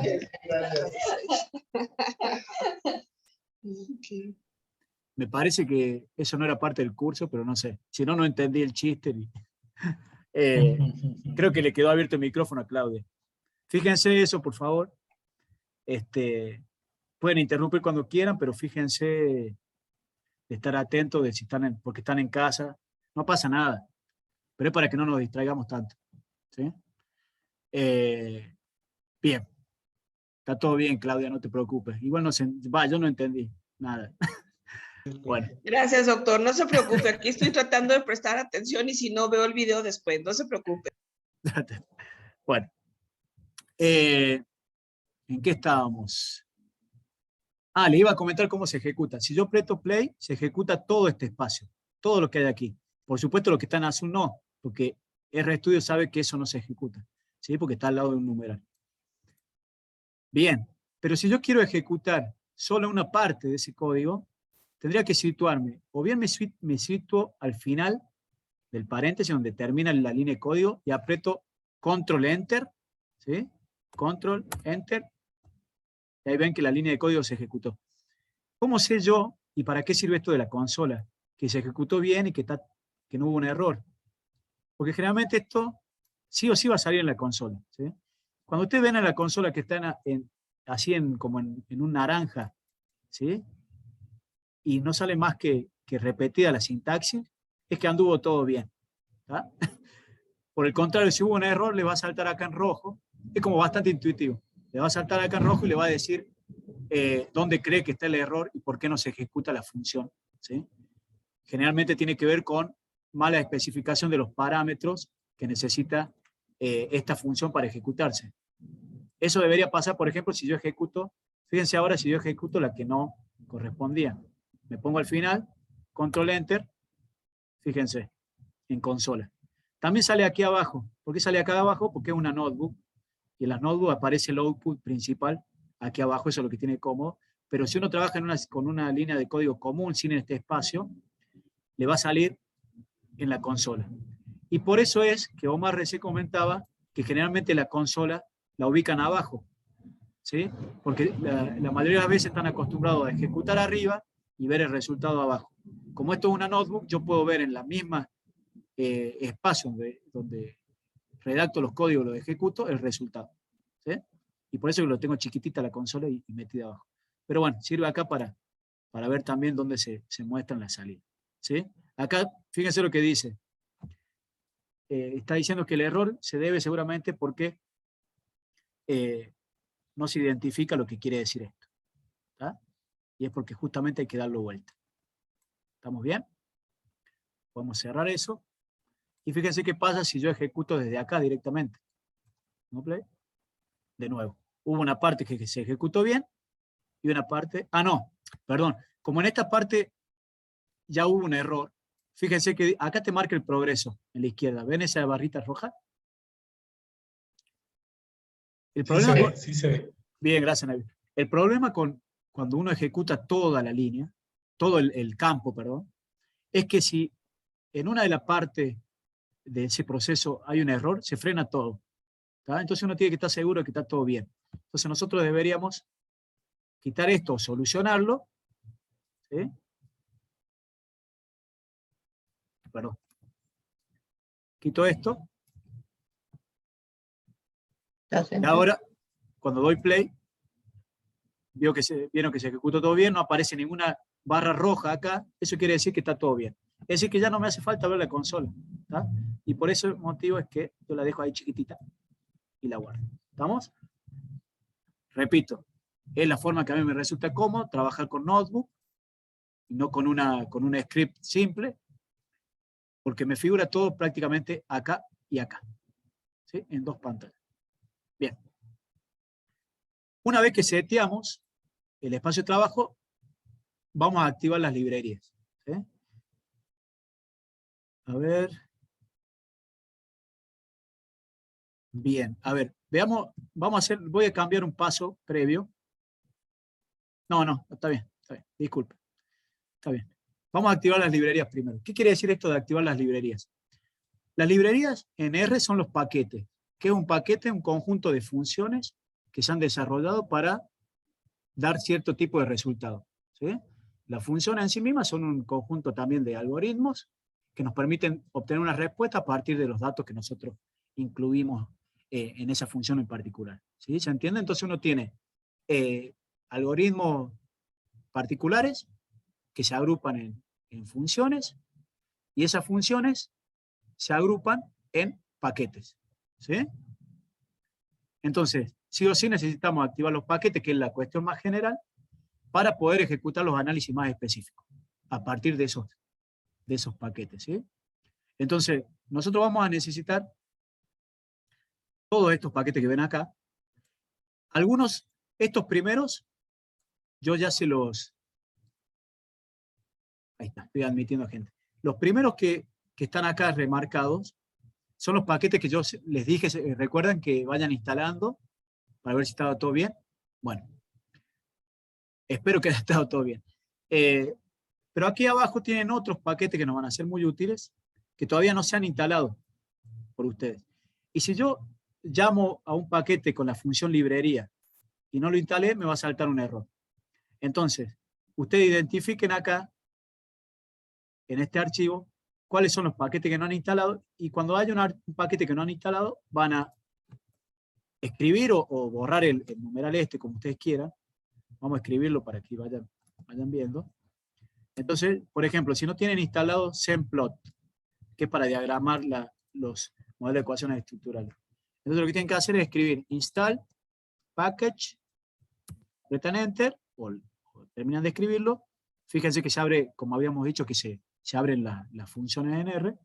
Me parece que eso no era parte del curso, pero no sé. Si no, no entendí el chiste. Creo que le quedó abierto el micrófono a Claudia. Fíjense eso, por favor. Pueden interrumpir cuando quieran, pero fíjense de estar atentos de si porque están en casa. No pasa nada, pero es para que no nos distraigamos tanto. ¿Sí? Bien. Está todo bien, Claudia, no te preocupes. Igual yo no entendí nada. Bueno. Gracias, doctor. No se preocupe. Aquí estoy tratando de prestar atención y si no veo el video después, no se preocupe. Bueno. ¿En qué estábamos? Le iba a comentar cómo se ejecuta. Si yo aprieto play, se ejecuta todo este espacio, todo lo que hay aquí. Por supuesto, lo que está en azul no, porque RStudio sabe que eso no se ejecuta, ¿sí? Porque está al lado de un numeral. Bien, pero si yo quiero ejecutar solo una parte de ese código, tendría que situarme, o bien me sitúo al final del paréntesis donde termina la línea de código y aprieto Control Enter, ¿sí? Control Enter, y ahí ven que la línea de código se ejecutó. ¿Cómo sé yo, y para qué sirve esto de la consola? Que se ejecutó bien y que no hubo un error. Porque generalmente esto sí o sí va a salir en la consola, ¿sí? Cuando ustedes ven a la consola que está así como en un naranja, ¿sí? Y no sale más que repetida la sintaxis, es que anduvo todo bien. ¿Tá? Por el contrario, si hubo un error, le va a saltar acá en rojo. Es como bastante intuitivo. Le va a saltar acá en rojo y le va a decir dónde cree que está el error y por qué no se ejecuta la función, ¿sí? Generalmente tiene que ver con mala especificación de los parámetros que necesita esta función para ejecutarse. Eso debería pasar, por ejemplo, si yo ejecuto, fíjense ahora si yo ejecuto la que no correspondía. Me pongo al final, Control Enter, Fíjense, en consola. También sale aquí abajo. ¿Por qué sale acá abajo? Porque es una notebook. Y en las notebooks aparece el output principal. Aquí abajo, eso es lo que tiene cómodo. Pero si uno trabaja con una línea de código común, sin este espacio, le va a salir en la consola. Y por eso es que Omar recién comentaba que generalmente la consola la ubican abajo, ¿sí? Porque la mayoría de las veces están acostumbrados a ejecutar arriba y ver el resultado abajo. Como esto es una notebook, yo puedo ver en la misma espacio donde redacto los códigos, los ejecuto, el resultado, ¿sí? Y por eso que lo tengo chiquitita la consola y metida abajo. Pero bueno, sirve acá para ver también dónde se muestran las salidas, ¿sí? Acá, fíjense lo que dice. Está diciendo que el error se debe seguramente porque no se identifica lo que quiere decir esto, ¿tá? Y es porque justamente hay que darlo vuelta. ¿Estamos bien? Podemos cerrar eso. Y fíjense qué pasa si yo ejecuto desde acá directamente. ¿No, play? De nuevo. Hubo una parte que se ejecutó bien y una parte... Ah, no, perdón. Como en esta parte ya hubo un error, fíjense que acá te marca el progreso en la izquierda. ¿Ven esa barrita roja? El problema Sí se ve. Bien, gracias, Navi. El problema cuando uno ejecuta toda la línea, todo el campo, perdón, es que si en una de las partes de ese proceso hay un error, se frena todo, ¿tá? Entonces uno tiene que estar seguro de que está todo bien. Entonces nosotros deberíamos quitar esto, solucionarlo, ¿sí? Perdón. Quito esto. Y ahora, cuando doy play, vieron que se ejecutó todo bien, no aparece ninguna barra roja acá, eso quiere decir que está todo bien. Es decir, que ya no me hace falta ver la consola, ¿tá? Y por ese motivo es que yo la dejo ahí chiquitita y la guardo. ¿Estamos? Repito, es la forma que a mí me resulta cómodo trabajar con notebook, y no con un script simple, porque me figura todo prácticamente acá y acá, ¿sí? En dos pantallas. Bien. Una vez que seteamos el espacio de trabajo, vamos a activar las librerías, ¿sí? A ver. Bien, a ver, veamos, voy a cambiar un paso previo. No, está bien, disculpe. Está bien. Vamos a activar las librerías primero. ¿Qué quiere decir esto de activar las librerías? Las librerías en R son los paquetes. ¿Qué es un paquete? Un conjunto de funciones que se han desarrollado para dar cierto tipo de resultado, ¿sí? Las funciones en sí mismas son un conjunto también de algoritmos que nos permiten obtener una respuesta a partir de los datos que nosotros incluimos en esa función en particular, ¿sí? ¿Se entiende? Entonces uno tiene algoritmos particulares que se agrupan en funciones y esas funciones se agrupan en paquetes, ¿sí? Entonces, sí o sí necesitamos activar los paquetes, que es la cuestión más general, para poder ejecutar los análisis más específicos a partir de esos paquetes, ¿sí? Entonces, nosotros vamos a necesitar todos estos paquetes que ven acá. Algunos, estos primeros, yo ya se los... Ahí está, estoy admitiendo gente. Los primeros que están acá remarcados son los paquetes que yo les dije, recuerdan que vayan instalando para ver si estaba todo bien. Bueno, espero que haya estado todo bien. Pero aquí abajo tienen otros paquetes que nos van a ser muy útiles, que todavía no se han instalado por ustedes. Y si yo llamo a un paquete con la función librería y no lo instalé, me va a saltar un error. Entonces, ustedes identifiquen acá, en este archivo, cuáles son los paquetes que no han instalado, y cuando haya un paquete que no han instalado, van a escribir o borrar el numeral como ustedes quieran. Vamos a escribirlo para que vayan viendo. Entonces, por ejemplo, si no tienen instalado Semplot, que es para diagramar los modelos de ecuaciones estructurales. Entonces lo que tienen que hacer es escribir install package, apretan enter, o terminan de escribirlo. Fíjense que se abre, como habíamos dicho, que se abren las funciones en R.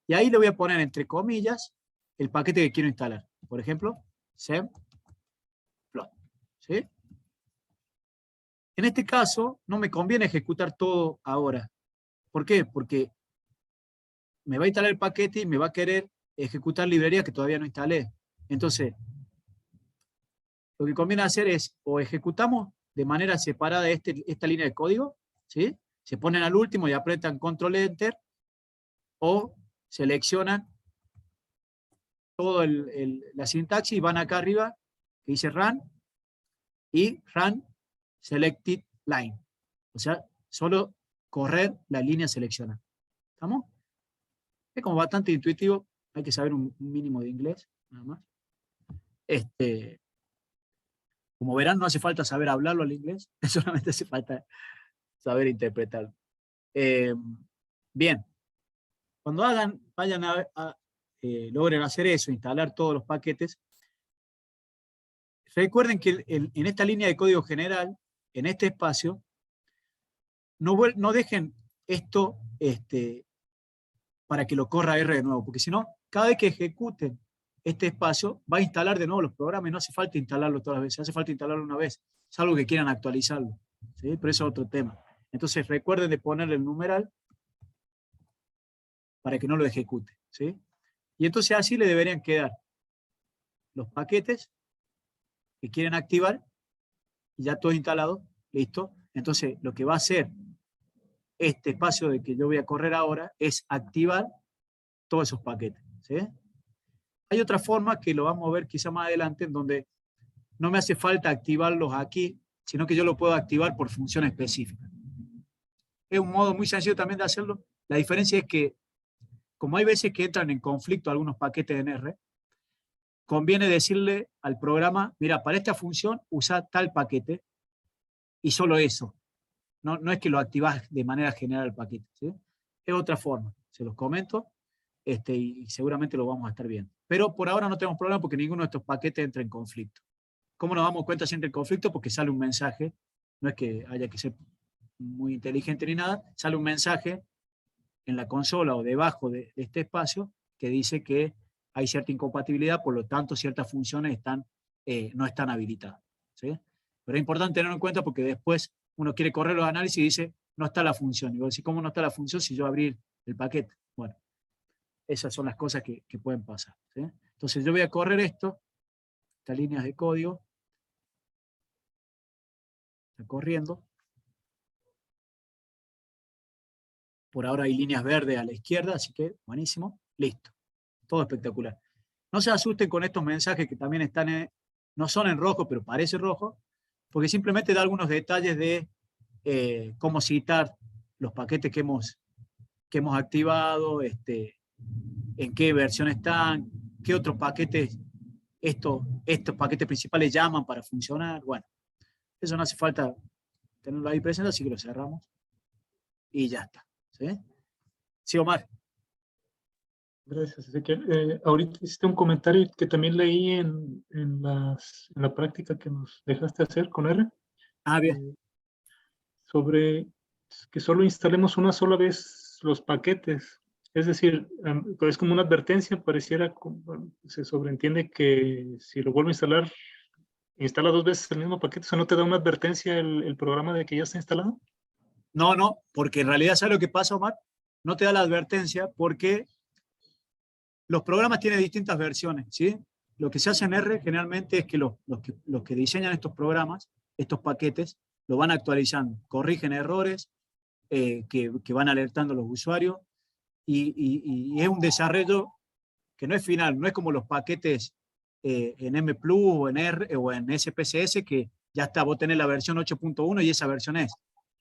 Y ahí le voy a poner entre comillas el paquete que quiero instalar. Por ejemplo, Semplot, ¿sí? En este caso, no me conviene ejecutar todo ahora. ¿Por qué? Porque me va a instalar el paquete y me va a querer ejecutar librería que todavía no instalé. Entonces, lo que conviene hacer es, o ejecutamos de manera separada esta línea de código, ¿sí? Se ponen al último y apretan Control Enter, o seleccionan todo la sintaxis y van acá arriba, que dice Run, y Run Selected Line. O sea, solo correr la línea seleccionada. ¿Estamos? Es como bastante intuitivo, hay que saber un mínimo de inglés, nada más. Como verán, no hace falta saber hablarlo al inglés, solamente hace falta saber interpretarlo. Bien, cuando vayan logren hacer eso, instalar todos los paquetes, recuerden que en esta línea de código general, en este espacio, no dejen esto para que lo corra R de nuevo, porque si no, cada vez que ejecuten este espacio, va a instalar de nuevo los programas y no hace falta instalarlo todas las veces, hace falta instalarlo una vez, salvo que quieran actualizarlo, ¿sí? Pero eso es otro tema. Entonces recuerden de ponerle el numeral para que no lo ejecute, ¿sí? Y entonces así le deberían quedar los paquetes que quieren activar, y ya todo instalado, listo. Entonces lo que va a hacer este espacio de que yo voy a correr ahora es activar todos esos paquetes, ¿sí? Hay otra forma que lo vamos a ver quizá más adelante, en donde no me hace falta activarlos aquí, sino que yo lo puedo activar por función específica. Es un modo muy sencillo también de hacerlo. La diferencia es que, como hay veces que entran en conflicto algunos paquetes en R, conviene decirle al programa, mira, para esta función usa tal paquete, y solo eso. No es que lo activás de manera general el paquete, ¿sí? Es otra forma, se los comento, y seguramente lo vamos a estar viendo. Pero por ahora no tenemos problema porque ninguno de estos paquetes entra en conflicto. ¿Cómo nos damos cuenta si entra en conflicto? Porque sale un mensaje, no es que haya que ser muy inteligente ni nada, sale un mensaje en la consola o debajo de este espacio que dice que hay cierta incompatibilidad, por lo tanto ciertas funciones no están habilitadas, ¿sí? Pero es importante tenerlo en cuenta porque después uno quiere correr los análisis y dice, no está la función. Y vos decís, ¿cómo no está la función si yo abrir el paquete? Bueno, esas son las cosas que pueden pasar, ¿sí? Entonces yo voy a correr estas líneas de código. Está corriendo. Por ahora hay líneas verdes a la izquierda, así que buenísimo. Listo. Todo espectacular. No se asusten con estos mensajes que también no son en rojo, pero parece rojo, porque simplemente da algunos detalles de cómo citar los paquetes que hemos activado, en qué versión están, qué otros paquetes estos paquetes principales llaman para funcionar. Bueno, eso no hace falta tenerlo ahí presente, así que lo cerramos y ya está, ¿sí? Sí, Omar. Gracias, Ezequiel. Ahorita hiciste un comentario que también leí en la práctica que nos dejaste hacer con R. Bien. Sobre que solo instalemos una sola vez los paquetes. Es decir, es como una advertencia, pareciera, se sobreentiende que si lo vuelvo a instalar, instala 2 veces el mismo paquete, ¿eso no te da una advertencia el programa de que ya está instalado? No, porque en realidad, ¿sabes lo que pasa, Omar? No te da la advertencia porque los programas tienen distintas versiones, ¿sí? Lo que se hace en R generalmente es que los que diseñan estos programas, estos paquetes, lo van actualizando, corrigen errores que van alertando a los usuarios y es un desarrollo que no es final, no es como los paquetes en M+, o en R o en SPSS que ya está, vos tenés la versión 8.1 y esa versión es.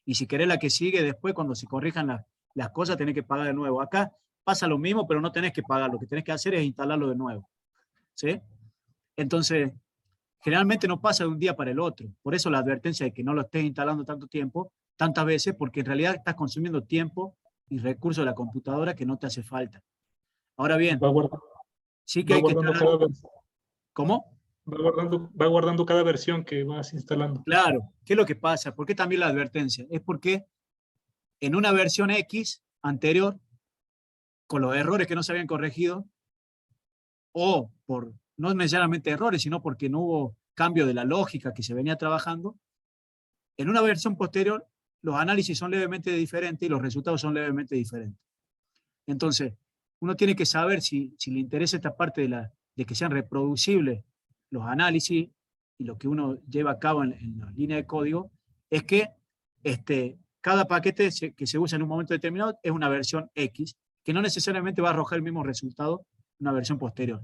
Y si querés la que sigue después, cuando se corrijan las cosas, tenés que pagar de nuevo. Acá pasa lo mismo, pero no tenés que pagar. Lo que tenés que hacer es instalarlo de nuevo, ¿sí? Entonces, generalmente no pasa de un día para el otro. Por eso la advertencia de que no lo estés instalando tantas veces, porque en realidad estás consumiendo tiempo y recursos de la computadora que no te hace falta. Ahora bien, sí que hay que estar... ¿Cómo? Va guardando cada versión que vas instalando. Claro. ¿Qué es lo que pasa? ¿Por qué también la advertencia? Es porque en una versión X anterior, con los errores que no se habían corregido, o por no necesariamente errores, sino porque no hubo cambio de la lógica que se venía trabajando, en una versión posterior los análisis son levemente diferentes y los resultados son levemente diferentes. Entonces, uno tiene que saber si le interesa esta parte de que sean reproducibles los análisis y lo que uno lleva a cabo en la línea de código, es que cada paquete que se usa en un momento determinado es una versión X, que no necesariamente va a arrojar el mismo resultado en una versión posterior.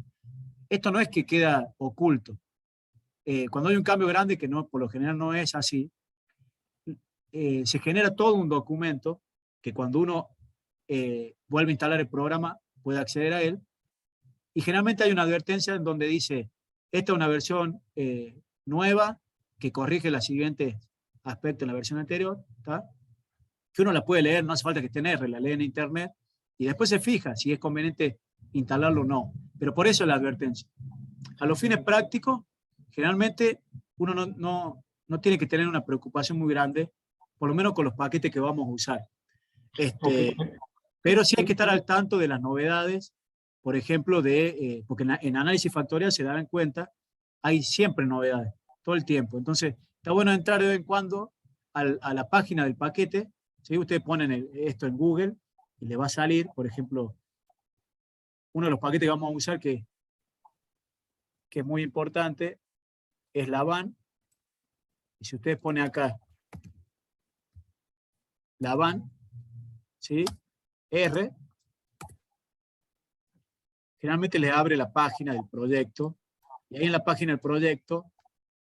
Esto no es que queda oculto. Cuando hay un cambio grande, que no, por lo general no es así, se genera todo un documento que cuando uno vuelve a instalar el programa puede acceder a él, y generalmente hay una advertencia en donde dice, esta es una versión nueva que corrige los siguientes aspectos en la versión anterior, ¿tá? Que uno la puede leer, no hace falta que esté en R, la lee en internet, y después se fija si es conveniente instalarlo o no. Pero por eso la advertencia. A los fines prácticos, generalmente uno no tiene que tener una preocupación muy grande, por lo menos con los paquetes que vamos a usar. Pero sí hay que estar al tanto de las novedades, por ejemplo, porque en análisis factorial se darán cuenta, hay siempre novedades, todo el tiempo. Entonces, está bueno entrar de vez en cuando a la página del paquete. ¿Sí? Ustedes ponen esto en Google y le va a salir, por ejemplo, uno de los paquetes que vamos a usar que es muy importante, es la van. Y si ustedes ponen acá la van, ¿sí? R, generalmente les abre la página del proyecto, y ahí en la página del proyecto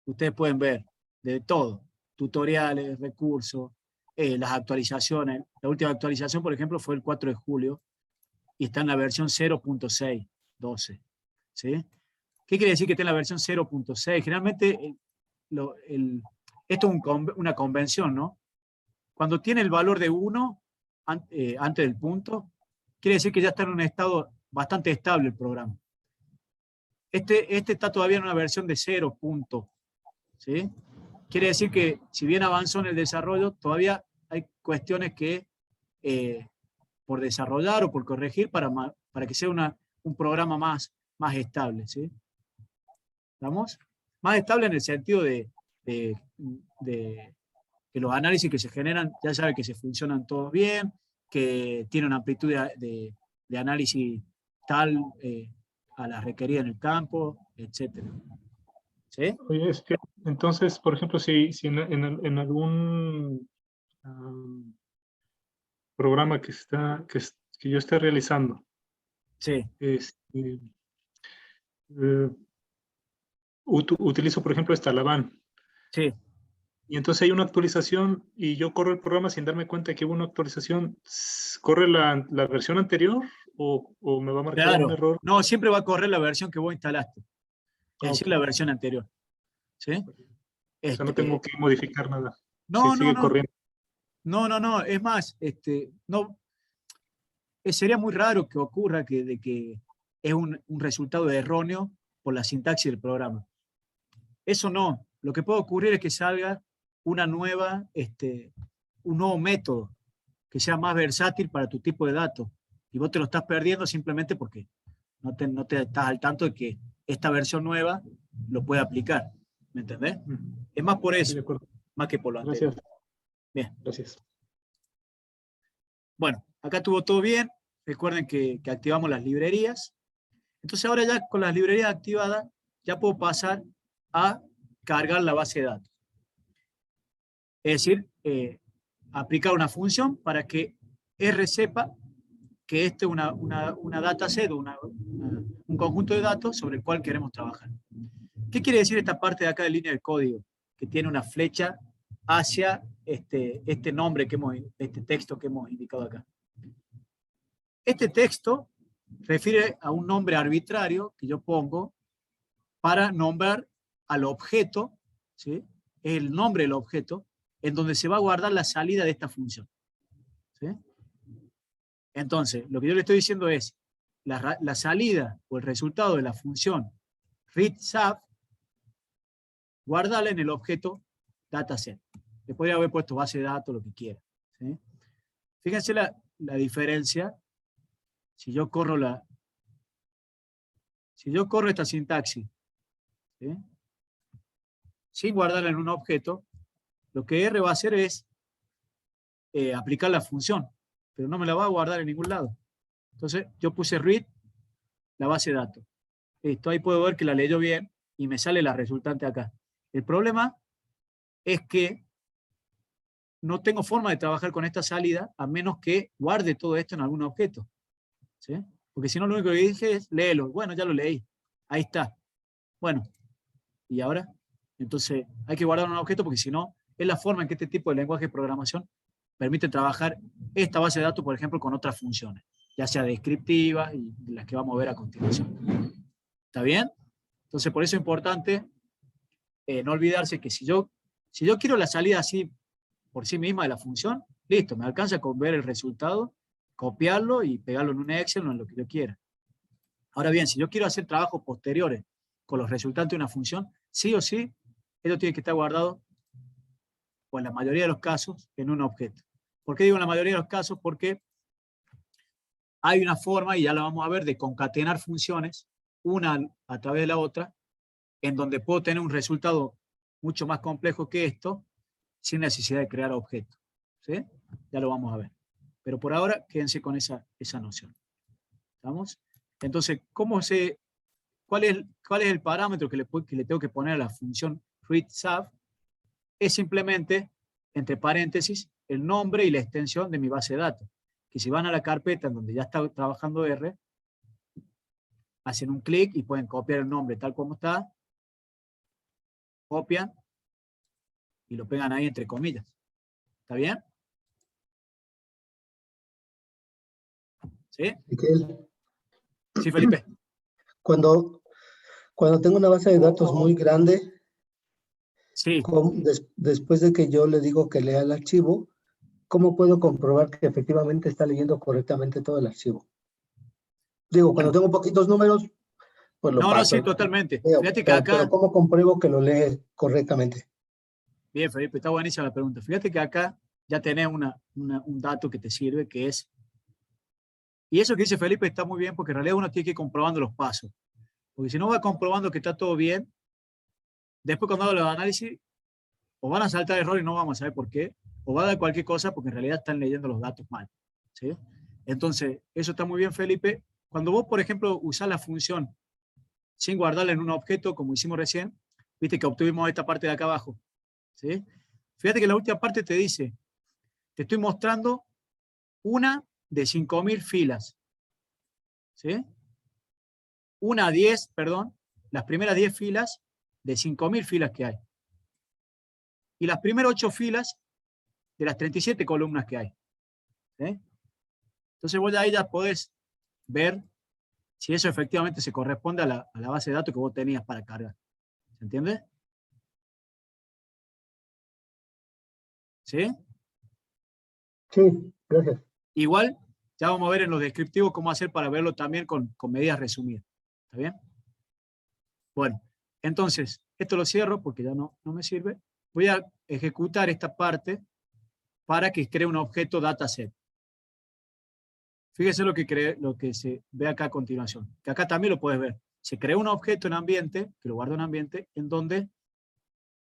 ustedes pueden ver de todo, tutoriales, recursos, las actualizaciones. La última actualización, por ejemplo, fue el 4 de julio, y está en la versión 0.6.12. ¿Sí? ¿Qué quiere decir que está en la versión 0.6? Generalmente, esto es una convención, ¿no? Cuando tiene el valor de 1 antes del punto, quiere decir que ya está en un estado bastante estable el programa. Este está todavía en una versión de 0. ¿Sí? Quiere decir que si bien avanzó en el desarrollo, todavía hay cuestiones que por desarrollar o por corregir para que sea un programa más estable. ¿Sí? ¿Estamos? Más estable en el sentido de que los análisis que se generan, ya sabe que se funcionan todos bien, que tiene una amplitud de análisis tal a la requerida en el campo, etc. ¿Sí? Oye, entonces, por ejemplo, si en algún programa que yo esté realizando, Sí. Utilizo, por ejemplo, esta Lavan. Sí. Y entonces hay una actualización y yo corro el programa sin darme cuenta que hubo una actualización. ¿Corre la versión anterior o me va a marcar Claro. un error? No, siempre va a correr la versión que vos instalaste. Es decir, la versión anterior. ¿Sí? O sea, no tengo que modificar nada. No, sigue no. corriendo. No. Es más, sería muy raro que ocurra de que es un resultado erróneo por la sintaxis del programa. Eso no. Lo que puede ocurrir es que salga un nuevo método que sea más versátil para tu tipo de datos. Y vos te lo estás perdiendo simplemente porque no te estás al tanto de que esta versión nueva lo puede aplicar. ¿Me entendés? Es más por eso, más que por lo anterior. Gracias. Bien. Gracias. Bueno, acá estuvo todo bien. Recuerden que activamos las librerías. Entonces ahora ya con las librerías activadas, ya puedo pasar a cargar la base de datos. Es decir, aplicar una función para que R sepa que este es una dataset, un conjunto de datos sobre el cual queremos trabajar. ¿Qué quiere decir esta parte de acá de línea del código? Que tiene una flecha hacia este nombre este texto que hemos indicado acá. Este texto refiere a un nombre arbitrario que yo pongo para nombrar al objeto, ¿sí? Es el nombre del objeto, en donde se va a guardar la salida de esta función. ¿Sí? Entonces, lo que yo le estoy diciendo es, la salida o el resultado de la función readSub, guardarla en el objeto dataset. Le podría haber puesto base de datos, lo que quiera. ¿Sí? Fíjense la diferencia. Si yo corro esta sintaxis, ¿sí? Sin guardarla en un objeto, lo que R va a hacer es aplicar la función, pero no me la va a guardar en ningún lado. Entonces yo puse read, la base de datos. Listo, ahí puedo ver que la leyó bien y me sale la resultante acá. El problema es que no tengo forma de trabajar con esta salida a menos que guarde todo esto en algún objeto. ¿Sí? Porque si no, lo único que dije es léelo. Bueno, ya lo leí. Ahí está. Bueno, ¿y ahora? Entonces hay que guardar un objeto porque si no, es la forma en que este tipo de lenguaje de programación permite trabajar esta base de datos, por ejemplo, con otras funciones, ya sea descriptivas y las que vamos a ver a continuación. ¿Está bien? Entonces, por eso es importante no olvidarse que si yo quiero la salida así por sí misma de la función, listo, me alcanza con ver el resultado, copiarlo y pegarlo en un Excel o en lo que yo quiera. Ahora bien, si yo quiero hacer trabajos posteriores con los resultantes de una función, sí o sí, esto tiene que estar guardado, o en la mayoría de los casos, en un objeto. ¿Por qué digo en la mayoría de los casos? Porque hay una forma, y ya la vamos a ver, de concatenar funciones, una a través de la otra, en donde puedo tener un resultado mucho más complejo que esto, sin necesidad de crear objetos. ¿Sí? Ya lo vamos a ver. Pero por ahora, quédense con esa noción. ¿Estamos? Entonces, ¿cuál es el parámetro que le tengo que poner a la función read_sub? Es simplemente, entre paréntesis, el nombre y la extensión de mi base de datos. Que si van a la carpeta en donde ya está trabajando R, hacen un clic y pueden copiar el nombre tal como está, copian y lo pegan ahí entre comillas. ¿Está bien? ¿Sí? Miquel, Sí, Felipe. Cuando tengo una base de datos muy grande, Sí. después de que yo le digo que lea el archivo, ¿cómo puedo comprobar que efectivamente está leyendo correctamente todo el archivo? Digo, cuando tengo poquitos números, pues lo No, paso. sí, totalmente. Leo, Fíjate que pero acá, ¿cómo compruebo que lo lee correctamente? bien, Felipe, está buenísima la pregunta. Fíjate que acá ya tenés un dato que te sirve, que es, y eso que dice Felipe está muy bien, porque en realidad uno tiene que ir comprobando los pasos. Porque si no va comprobando que está todo bien, después cuando hago los análisis, o van a saltar errores y no vamos a saber por qué, o va a dar cualquier cosa porque en realidad están leyendo los datos mal. ¿Sí? Entonces, eso está muy bien, Felipe. Cuando vos, por ejemplo, usás la función sin guardarla en un objeto, como hicimos recién, viste que obtuvimos esta parte de acá abajo. ¿Sí? Fíjate que la última parte te dice, te estoy mostrando una de 5.000 filas. ¿Sí? Una a 10, perdón, las primeras 10 filas de 5.000 filas que hay. Y las primeras 8 filas de las 37 columnas que hay. ¿Sí? Entonces vos ahí ya podés ver si eso efectivamente se corresponde a la base de datos que vos tenías para cargar. ¿Se entiende? ¿Sí? Sí, gracias. Igual, ya vamos a ver en los descriptivos cómo hacer para verlo también con medidas resumidas. ¿Está bien? Bueno, entonces, esto lo cierro porque ya no me sirve. Voy a ejecutar esta parte para que cree un objeto dataset. Fíjese lo que se ve acá a continuación, que acá también lo puedes ver. Se crea un objeto en ambiente, que lo guarda en ambiente, en donde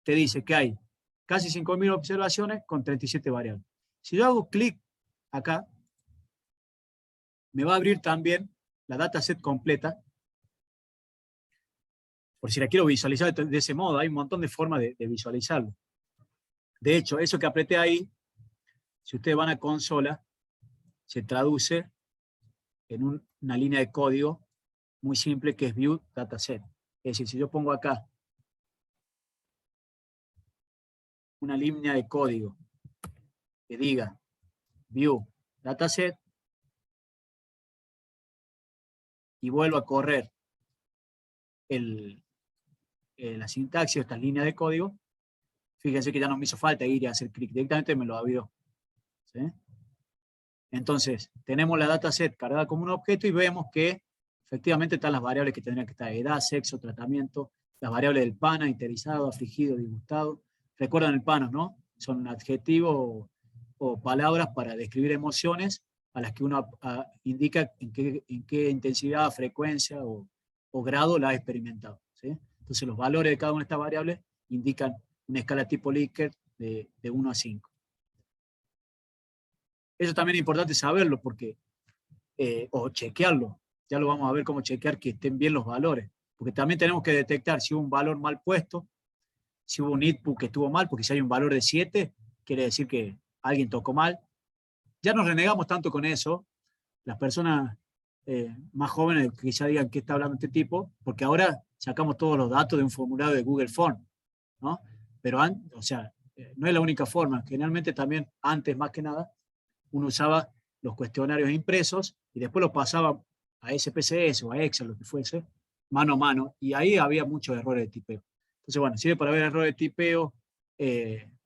te dice que hay casi 5.000 observaciones con 37 variables. Si yo hago clic acá, me va a abrir también la dataset completa. Por si la quiero visualizar de ese modo, hay un montón de formas de visualizarlo. De hecho, eso que apreté ahí, si ustedes van a consola, se traduce en una línea de código muy simple que es view dataset. Es decir, si yo pongo acá una línea de código que diga view dataset y vuelvo a correr la sintaxis de estas líneas de código, fíjense que ya no me hizo falta ir y hacer clic, directamente me lo abrió. ¿Sí? Entonces, tenemos la dataset cargada como un objeto y vemos que efectivamente están las variables que tendrían que estar: edad, sexo, tratamiento, las variables del PANA, interizado, afligido, disgustado. Recuerdan el PANA, ¿no? Son adjetivos o palabras para describir emociones a las que uno indica en qué intensidad, frecuencia o grado la ha experimentado. ¿Sí? Entonces, los valores de cada una de estas variables indican una escala tipo Likert de 1 a 5. Eso también es importante saberlo porque o chequearlo. Ya lo vamos a ver cómo chequear que estén bien los valores. Porque también tenemos que detectar si hubo un valor mal puesto, si hubo un input que estuvo mal, porque si hay un valor de 7, quiere decir que alguien tocó mal. Ya nos renegamos tanto con eso, las personas más jóvenes quizá digan qué está hablando este tipo, porque ahora sacamos todos los datos de un formulario de Google Form, ¿no? Pero, o sea, no es la única forma. Generalmente también, antes más que nada, uno usaba los cuestionarios impresos y después los pasaba a SPSS o a Excel, lo que fuese, mano a mano, y ahí había muchos errores de tipeo. Entonces, bueno, sirve para ver errores de tipeo,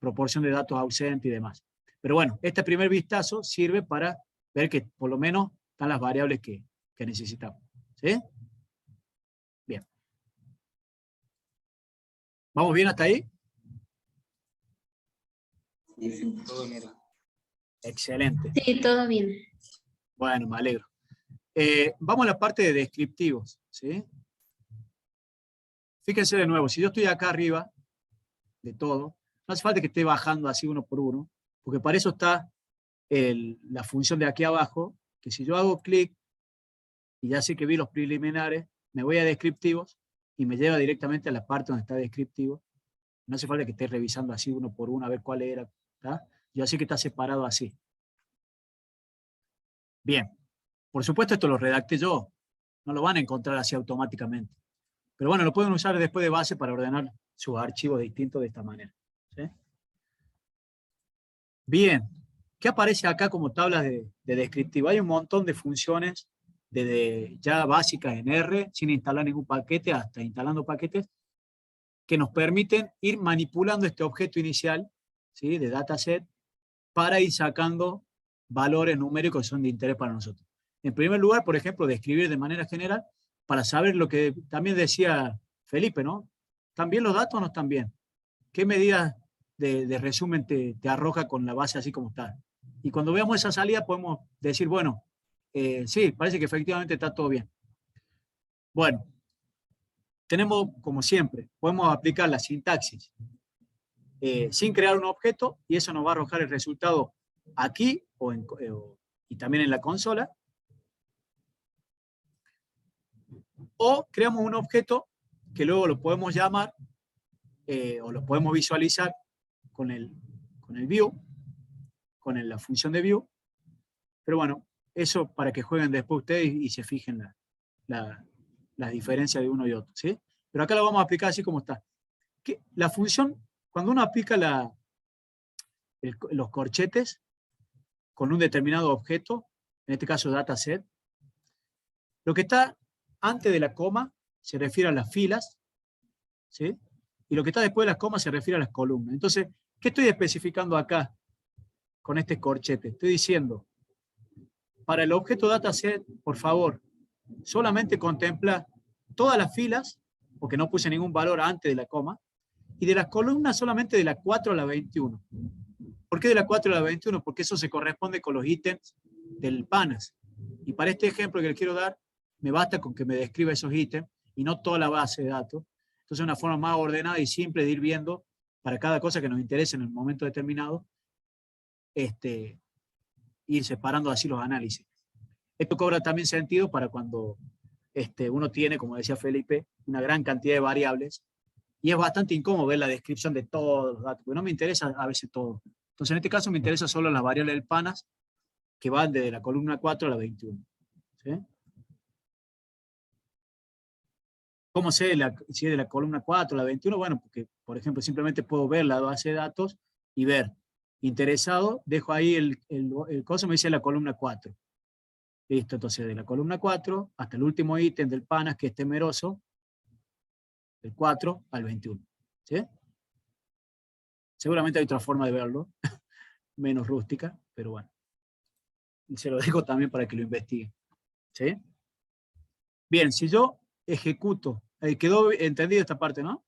proporción de datos ausentes y demás. Pero bueno, este primer vistazo sirve para ver que por lo menos están las variables que necesitamos. ¿Sí? Bien. ¿Vamos bien hasta ahí? Sí, todo bien. Excelente. Sí, todo bien. Bueno, me alegro. Vamos a la parte de descriptivos. ¿Sí? Fíjense de nuevo, si yo estoy acá arriba de todo, no hace falta que esté bajando así uno por uno, porque para eso está la función de aquí abajo, que si yo hago clic y ya sé que vi los preliminares, me voy a descriptivos y me lleva directamente a la parte donde está descriptivo. No hace falta que esté revisando así uno por uno a ver cuál era. ¿Tá? Yo sé que está separado así. Bien. Por supuesto esto lo redacté yo. No lo van a encontrar así automáticamente. Pero bueno, lo pueden usar después de base para ordenar sus archivos distintos de esta manera. ¿Sí? Bien. ¿Qué aparece acá como tablas de descriptivo? Hay un montón de funciones desde ya básicas en R, sin instalar ningún paquete, hasta instalando paquetes, que nos permiten ir manipulando este objeto inicial, ¿sí?, de dataset, para ir sacando valores numéricos que son de interés para nosotros. En primer lugar, por ejemplo, describir de manera general, para saber lo que también decía Felipe, ¿no? ¿Están bien los datos o no están bien? ¿Qué medidas de resumen te arroja con la base así como está? Y cuando veamos esa salida podemos decir, bueno, sí, parece que efectivamente está todo bien. Bueno, tenemos, como siempre, podemos aplicar la sintaxis sin crear un objeto y eso nos va a arrojar el resultado aquí y también en la consola. O creamos un objeto que luego lo podemos llamar o lo podemos visualizar con el view, con la función de view. Pero bueno, eso para que jueguen después ustedes y se fijen las diferencias de uno y otro, ¿sí? Pero acá lo vamos a aplicar así como está. La función, cuando uno aplica los corchetes con un determinado objeto, en este caso dataset, lo que está antes de la coma se refiere a las filas, ¿sí? Y lo que está después de las comas se refiere a las columnas. Entonces, ¿qué estoy especificando acá con este corchete? Estoy diciendo, para el objeto dataset, por favor, solamente contempla todas las filas, porque no puse ningún valor antes de la coma, y de las columnas solamente de la 4 a la 21. ¿Por qué de la 4 a la 21? Porque eso se corresponde con los ítems del PANAS. Y para este ejemplo que les quiero dar, me basta con que me describa esos ítems y no toda la base de datos. Entonces es una forma más ordenada y simple de ir viendo para cada cosa que nos interese en el momento determinado, ir separando así los análisis. Esto cobra también sentido para cuando uno tiene, como decía Felipe, una gran cantidad de variables y es bastante incómodo ver la descripción de todos los datos, porque no me interesa a veces todo. Entonces en este caso me interesa solo las variables del PANAS que van desde la columna 4 a la 21. ¿Sí? ¿Cómo sé si es de la columna 4 a la 21? Bueno, porque, por ejemplo, simplemente puedo ver la base de datos y ver. Interesado, dejo ahí el coso, me dice la columna 4. Listo, entonces de la columna 4 hasta el último ítem del PANAS, que es temeroso, del 4 al 21. ¿Sí? Seguramente hay otra forma de verlo, menos rústica, pero bueno. Y se lo dejo también para que lo investiguen. ¿Sí? Bien, si yo ejecuto, quedó entendido esta parte, ¿no?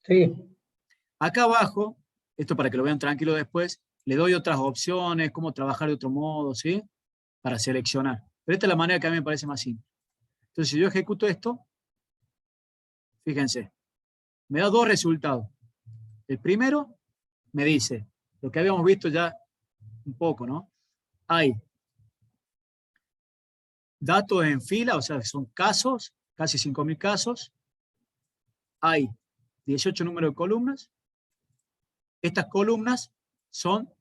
Sí. Acá abajo, esto para que lo vean tranquilo después, le doy otras opciones, cómo trabajar de otro modo, ¿sí? Para seleccionar. Pero esta es la manera que a mí me parece más simple. Entonces, si yo ejecuto esto, fíjense, me da dos resultados. El primero me dice, lo que habíamos visto ya un poco, ¿no? hay datos en fila, o sea, son casos, casi 5.000 casos. Hay 18 números de columnas. Estas columnas son,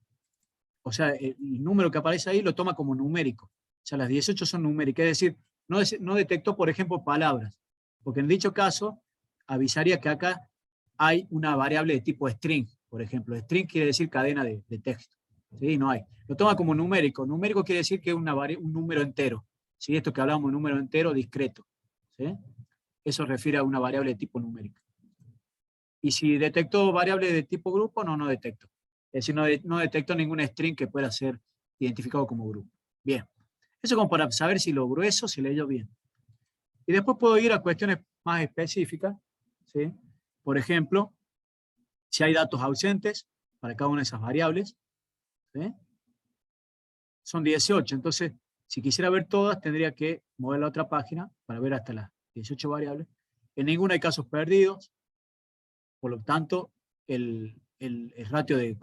o sea, el número que aparece ahí lo toma como numérico. O sea, las 18 son numéricas, es decir, no detectó, por ejemplo, palabras. Porque en dicho caso, avisaría que acá hay una variable de tipo string, por ejemplo. String quiere decir cadena de texto. ¿Sí? No hay. Lo toma como numérico. Numérico quiere decir que es un número entero. ¿Sí? Esto que hablamos de número entero discreto. ¿Sí? Eso refiere a una variable de tipo numérico. Y si detectó variable de tipo grupo, no detecto. Es decir, no detecto ningún string que pueda ser identificado como grupo. Bien. Eso como para saber si lo grueso se leyó bien. Y después puedo ir a cuestiones más específicas. ¿Sí? Por ejemplo, si hay datos ausentes para cada una de esas variables. ¿Sí? Son 18. Entonces, si quisiera ver todas, tendría que mover la otra página para ver hasta las 18 variables. En ninguna hay casos perdidos. Por lo tanto, el ratio de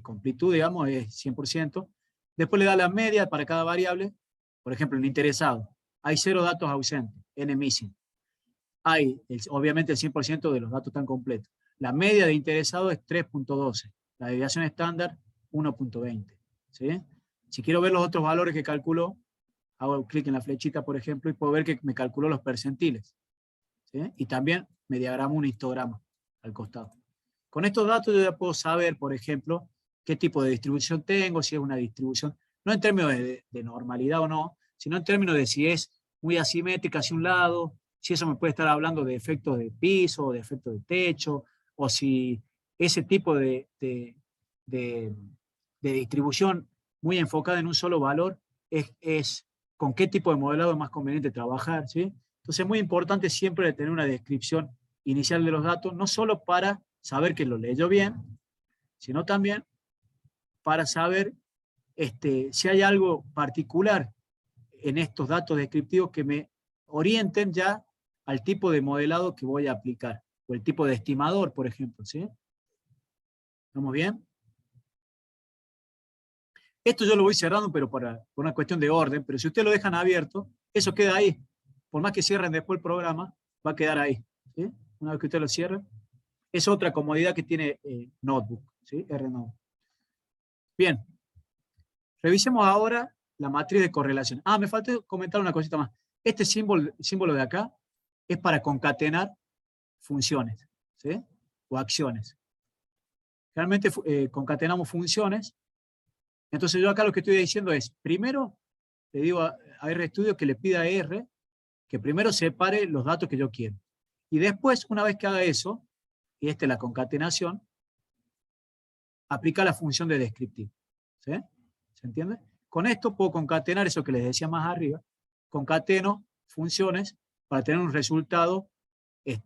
completud, digamos, es 100%. Después le da la media para cada variable. Por ejemplo, en interesado, hay 0 datos ausentes, n missing. Hay, obviamente, el 100% de los datos están completos. La media de interesado es 3.12. La desviación estándar, 1.20. ¿Sí? Si quiero ver los otros valores que calculó, hago clic en la flechita, por ejemplo, y puedo ver que me calculó los percentiles. ¿Sí? Y también me diagrama un histograma al costado. Con estos datos yo ya puedo saber, por ejemplo, qué tipo de distribución tengo, si es una distribución, no en términos de normalidad o no, sino en términos de si es muy asimétrica hacia un lado, si eso me puede estar hablando de efectos de piso, de efectos de techo, o si ese tipo de distribución muy enfocada en un solo valor es con qué tipo de modelado es más conveniente trabajar. ¿Sí? Entonces es muy importante siempre tener una descripción inicial de los datos, no solo para saber que lo leyó bien, sino también para saber si hay algo particular en estos datos descriptivos que me orienten ya al tipo de modelado que voy a aplicar, o el tipo de estimador, por ejemplo. ¿Sí? ¿Estamos bien? Esto yo lo voy cerrando, pero por una cuestión de orden, pero si ustedes lo dejan abierto, eso queda ahí. Por más que cierren después el programa, va a quedar ahí. ¿Sí? Una vez que ustedes lo cierren. Es otra comodidad que tiene Notebook, ¿sí? RNote. Bien. Revisemos ahora la matriz de correlación. Me faltó comentar una cosita más. Este símbolo de acá es para concatenar funciones, ¿sí? O acciones. Realmente concatenamos funciones. Entonces yo acá lo que estoy diciendo es, primero le digo a RStudio que le pida a R que primero separe los datos que yo quiero. Y después, una vez que haga eso, y esta es la concatenación, aplica la función de descriptivo. ¿Sí? ¿Se entiende? Con esto puedo concatenar eso que les decía más arriba, concateno funciones para tener un resultado el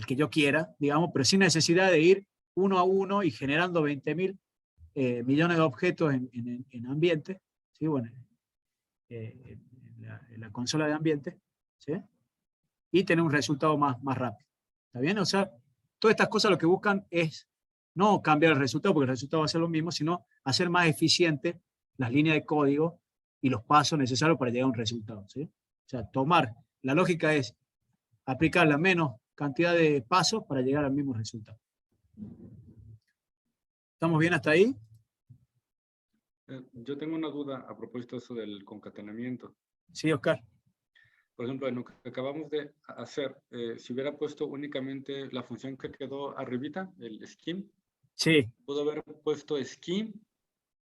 que yo quiera, digamos, pero sin necesidad de ir uno a uno y generando 20.000 millones de objetos en ambiente, ¿sí? Bueno, en la consola de ambiente, ¿sí? Y tener un resultado más rápido. ¿Está bien? O sea, todas estas cosas lo que buscan es no cambiar el resultado, porque el resultado va a ser lo mismo, sino hacer más eficiente las líneas de código y los pasos necesarios para llegar a un resultado. ¿Sí? O sea, la lógica es aplicar la menos cantidad de pasos para llegar al mismo resultado. ¿Estamos bien hasta ahí? Yo tengo una duda a propósito de eso del concatenamiento. Sí, Oscar. Por ejemplo, en lo que acabamos de hacer, si hubiera puesto únicamente la función que quedó arribita, el scheme, sí. Pudo haber puesto scheme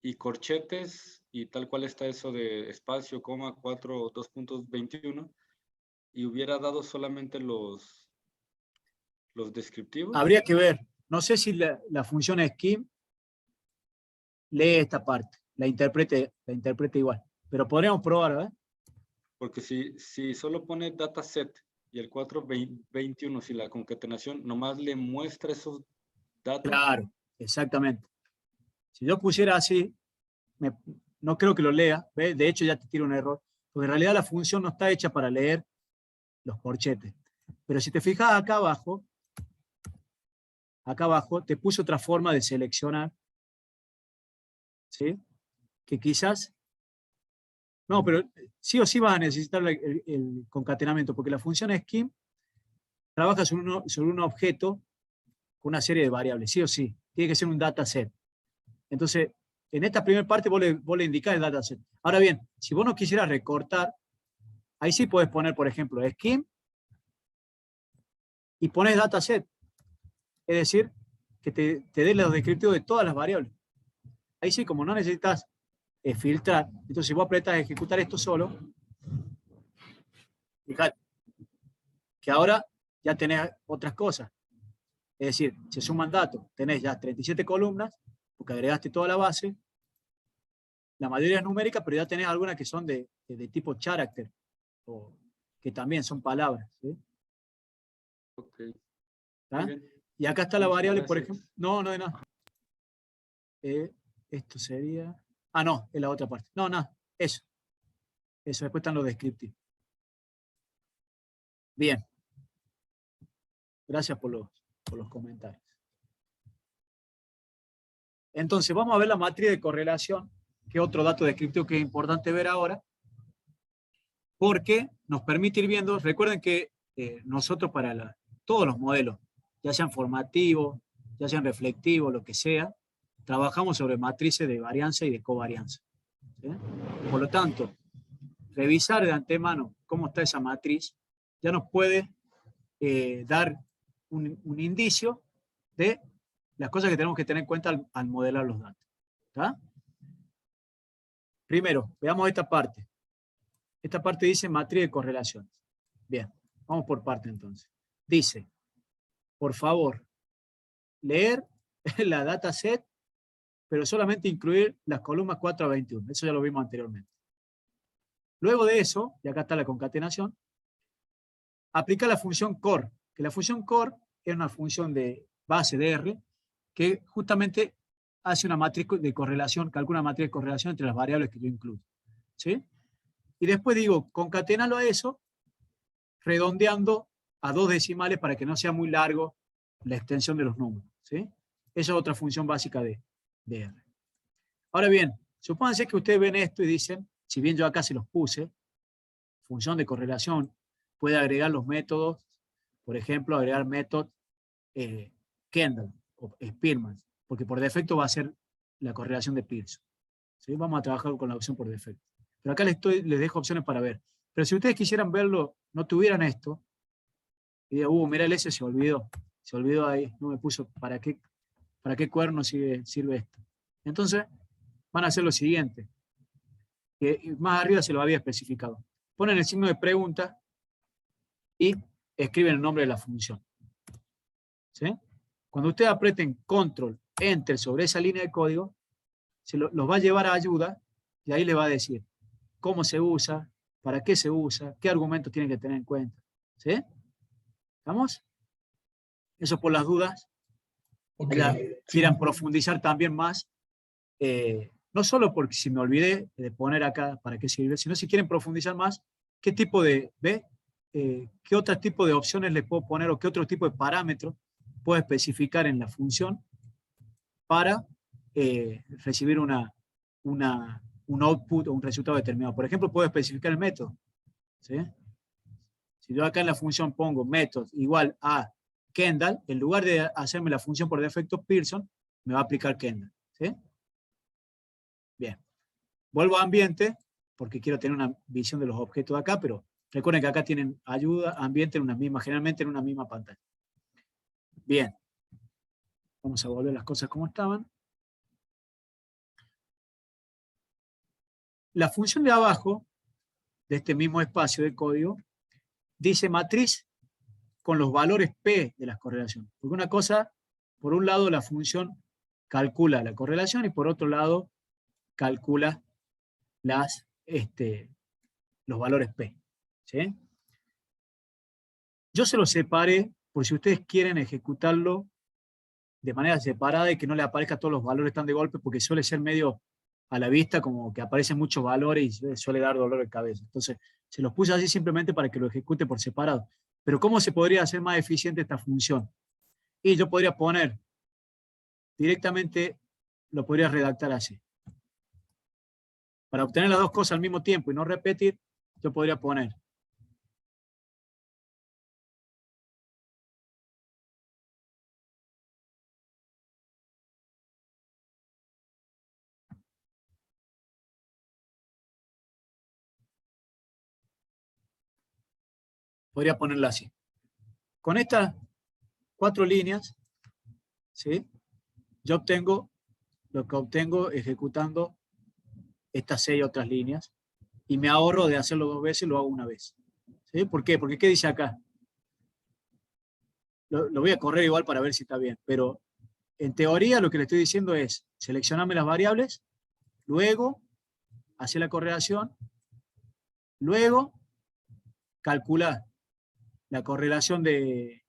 y corchetes y tal cual está eso de espacio, coma, 4, 2.21 y hubiera dado solamente los descriptivos. Habría que ver. No sé si la función scheme lee esta parte, la interprete igual. Pero podríamos probar, ¿verdad? Porque si solo pone dataset y el 4.21, si la concatenación nomás le muestra esos datos. Claro, exactamente. Si yo pusiera así, no creo que lo lea. ¿Ves? De hecho, ya te tiro un error. Porque en realidad la función no está hecha para leer los corchetes. Pero si te fijas acá abajo te puse otra forma de seleccionar, ¿sí? que quizás... No, pero sí o sí vas a necesitar el concatenamiento, porque la función scheme trabaja sobre un objeto con una serie de variables, sí o sí. Tiene que ser un dataset. Entonces, en esta primera parte vos le indicás el dataset. Ahora bien, si vos no quisieras recortar, ahí sí puedes poner, por ejemplo, scheme y pones dataset. Es decir, que te dé los descriptivos de todas las variables. Ahí sí, como no necesitas filtrar, entonces si vos apretas ejecutar esto solo, fíjate que ahora ya tenés otras cosas. Es decir, se suman datos, tenés ya 37 columnas, porque agregaste toda la base, la mayoría es numérica, pero ya tenés algunas que son de tipo character, o que también son palabras. ¿Sí? Ok. ¿Tá? Muy bien. Y acá está la Muchas variable, por gracias. ejemplo. No, no de nada. Esto sería... Ah, no, es la otra parte. No, nada, eso. Eso, después están los descriptivos. Bien. Gracias por los comentarios. Entonces, vamos a ver la matriz de correlación, que es otro dato descriptivo que es importante ver ahora, porque nos permite ir viendo, recuerden que nosotros para todos los modelos, ya sean formativos, ya sean reflectivos, lo que sea, trabajamos sobre matrices de varianza y de covarianza. ¿Sí? Por lo tanto, revisar de antemano cómo está esa matriz ya nos puede dar un indicio de las cosas que tenemos que tener en cuenta al modelar los datos. ¿Tá? Primero, veamos esta parte. Esta parte dice matriz de correlaciones. Bien, vamos por parte entonces. Dice, por favor, leer la dataset, pero solamente incluir las columnas 4 a 21. Eso ya lo vimos anteriormente. Luego de eso, y acá está la concatenación, aplica la función core, que la función core es una función de base de R, que justamente hace una matriz de correlación, calcula una matriz de correlación entre las variables que yo incluyo. ¿Sí? Y después digo, concatenalo a eso, redondeando a 2 decimales para que no sea muy largo la extensión de los números. ¿Sí? Esa es otra función básica de R. Ahora bien, supónganse que ustedes ven esto y dicen, si bien yo acá se los puse, función de correlación, puede agregar los métodos, por ejemplo, agregar método Kendall o Spearman, porque por defecto va a ser la correlación de Pearson. ¿Sí? Vamos a trabajar con la opción por defecto. Pero acá les dejo opciones para ver. Pero si ustedes quisieran verlo, no tuvieran esto, y digan, mira el S se olvidó ahí, no me puso, ¿para qué cuerno sirve esto? Entonces, van a hacer lo siguiente, que más arriba se lo había especificado. Ponen el signo de pregunta y escriben el nombre de la función. ¿Sí? Cuando ustedes aprieten Control, Enter sobre esa línea de código, los va a llevar a ayuda y ahí le va a decir cómo se usa, para qué se usa, qué argumentos tienen que tener en cuenta. ¿Sí? ¿Estamos? Eso por las dudas. Okay. Quieran profundizar también más. No solo porque si me olvidé de poner acá para qué sirve, sino si quieren profundizar más, qué tipo de, qué otro tipo de opciones le puedo poner o qué otro tipo de parámetros puedo especificar en la función para recibir un output o un resultado determinado. Por ejemplo, puedo especificar el método. ¿Sí? Si yo acá en la función pongo método igual a Kendall, en lugar de hacerme la función por defecto Pearson, me va a aplicar Kendall. ¿Sí? Bien. Vuelvo a ambiente, porque quiero tener una visión de los objetos de acá, pero recuerden que acá tienen ayuda, ambiente en una misma, generalmente en una misma pantalla. Bien. Vamos a volver las cosas como estaban. La función de abajo, de este mismo espacio de código, dice matriz con los valores P de las correlaciones. Porque una cosa, por un lado la función calcula la correlación y por otro lado calcula los valores P. ¿Sí? Yo se los separé por si ustedes quieren ejecutarlo de manera separada y que no le aparezcan todos los valores tan de golpe, porque suele ser medio a la vista como que aparecen muchos valores y suele dar dolor de cabeza. Entonces, se los puse así simplemente para que lo ejecute por separado. Pero ¿cómo se podría hacer más eficiente esta función? Y yo podría poner directamente, lo podría redactar así. Para obtener las dos cosas al mismo tiempo y no repetir, yo podría poner podría ponerla así. Con estas 4 líneas, ¿sí? Yo obtengo lo que obtengo ejecutando estas 6 otras líneas y me ahorro de hacerlo 2 veces, lo hago una vez. ¿Sí? ¿Por qué? Porque ¿qué dice acá? Lo voy a correr igual para ver si está bien, pero en teoría lo que le estoy diciendo es seleccionarme las variables, luego hacer la correlación, luego calcular la correlación de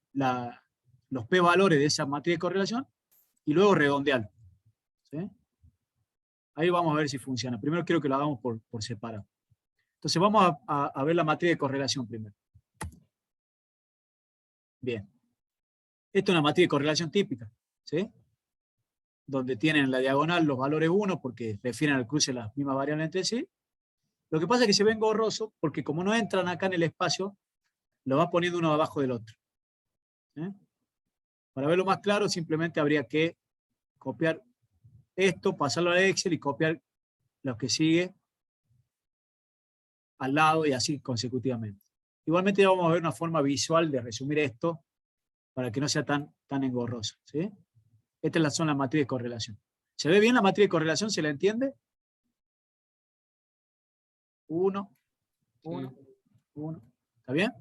los p-valores de esa matriz de correlación y luego redondearlo. ¿Sí? Ahí vamos a ver si funciona. Primero quiero que lo hagamos por separado. Entonces vamos a ver la matriz de correlación primero. Bien. Esta es una matriz de correlación típica, ¿sí? Donde tienen en la diagonal los valores 1 porque refieren al cruce de las mismas variables entre sí. Lo que pasa es que se ven engorroso porque como no entran acá en el espacio, lo va poniendo uno abajo del otro. ¿Sí? Para verlo más claro, simplemente habría que copiar esto, pasarlo a Excel y copiar lo que sigue al lado y así consecutivamente. Igualmente ya vamos a ver una forma visual de resumir esto para que no sea tan engorroso. ¿Sí? Estas son las matrices de correlación. ¿Se ve bien la matriz de correlación? ¿Se la entiende? 1, 1, 1. ¿Está bien?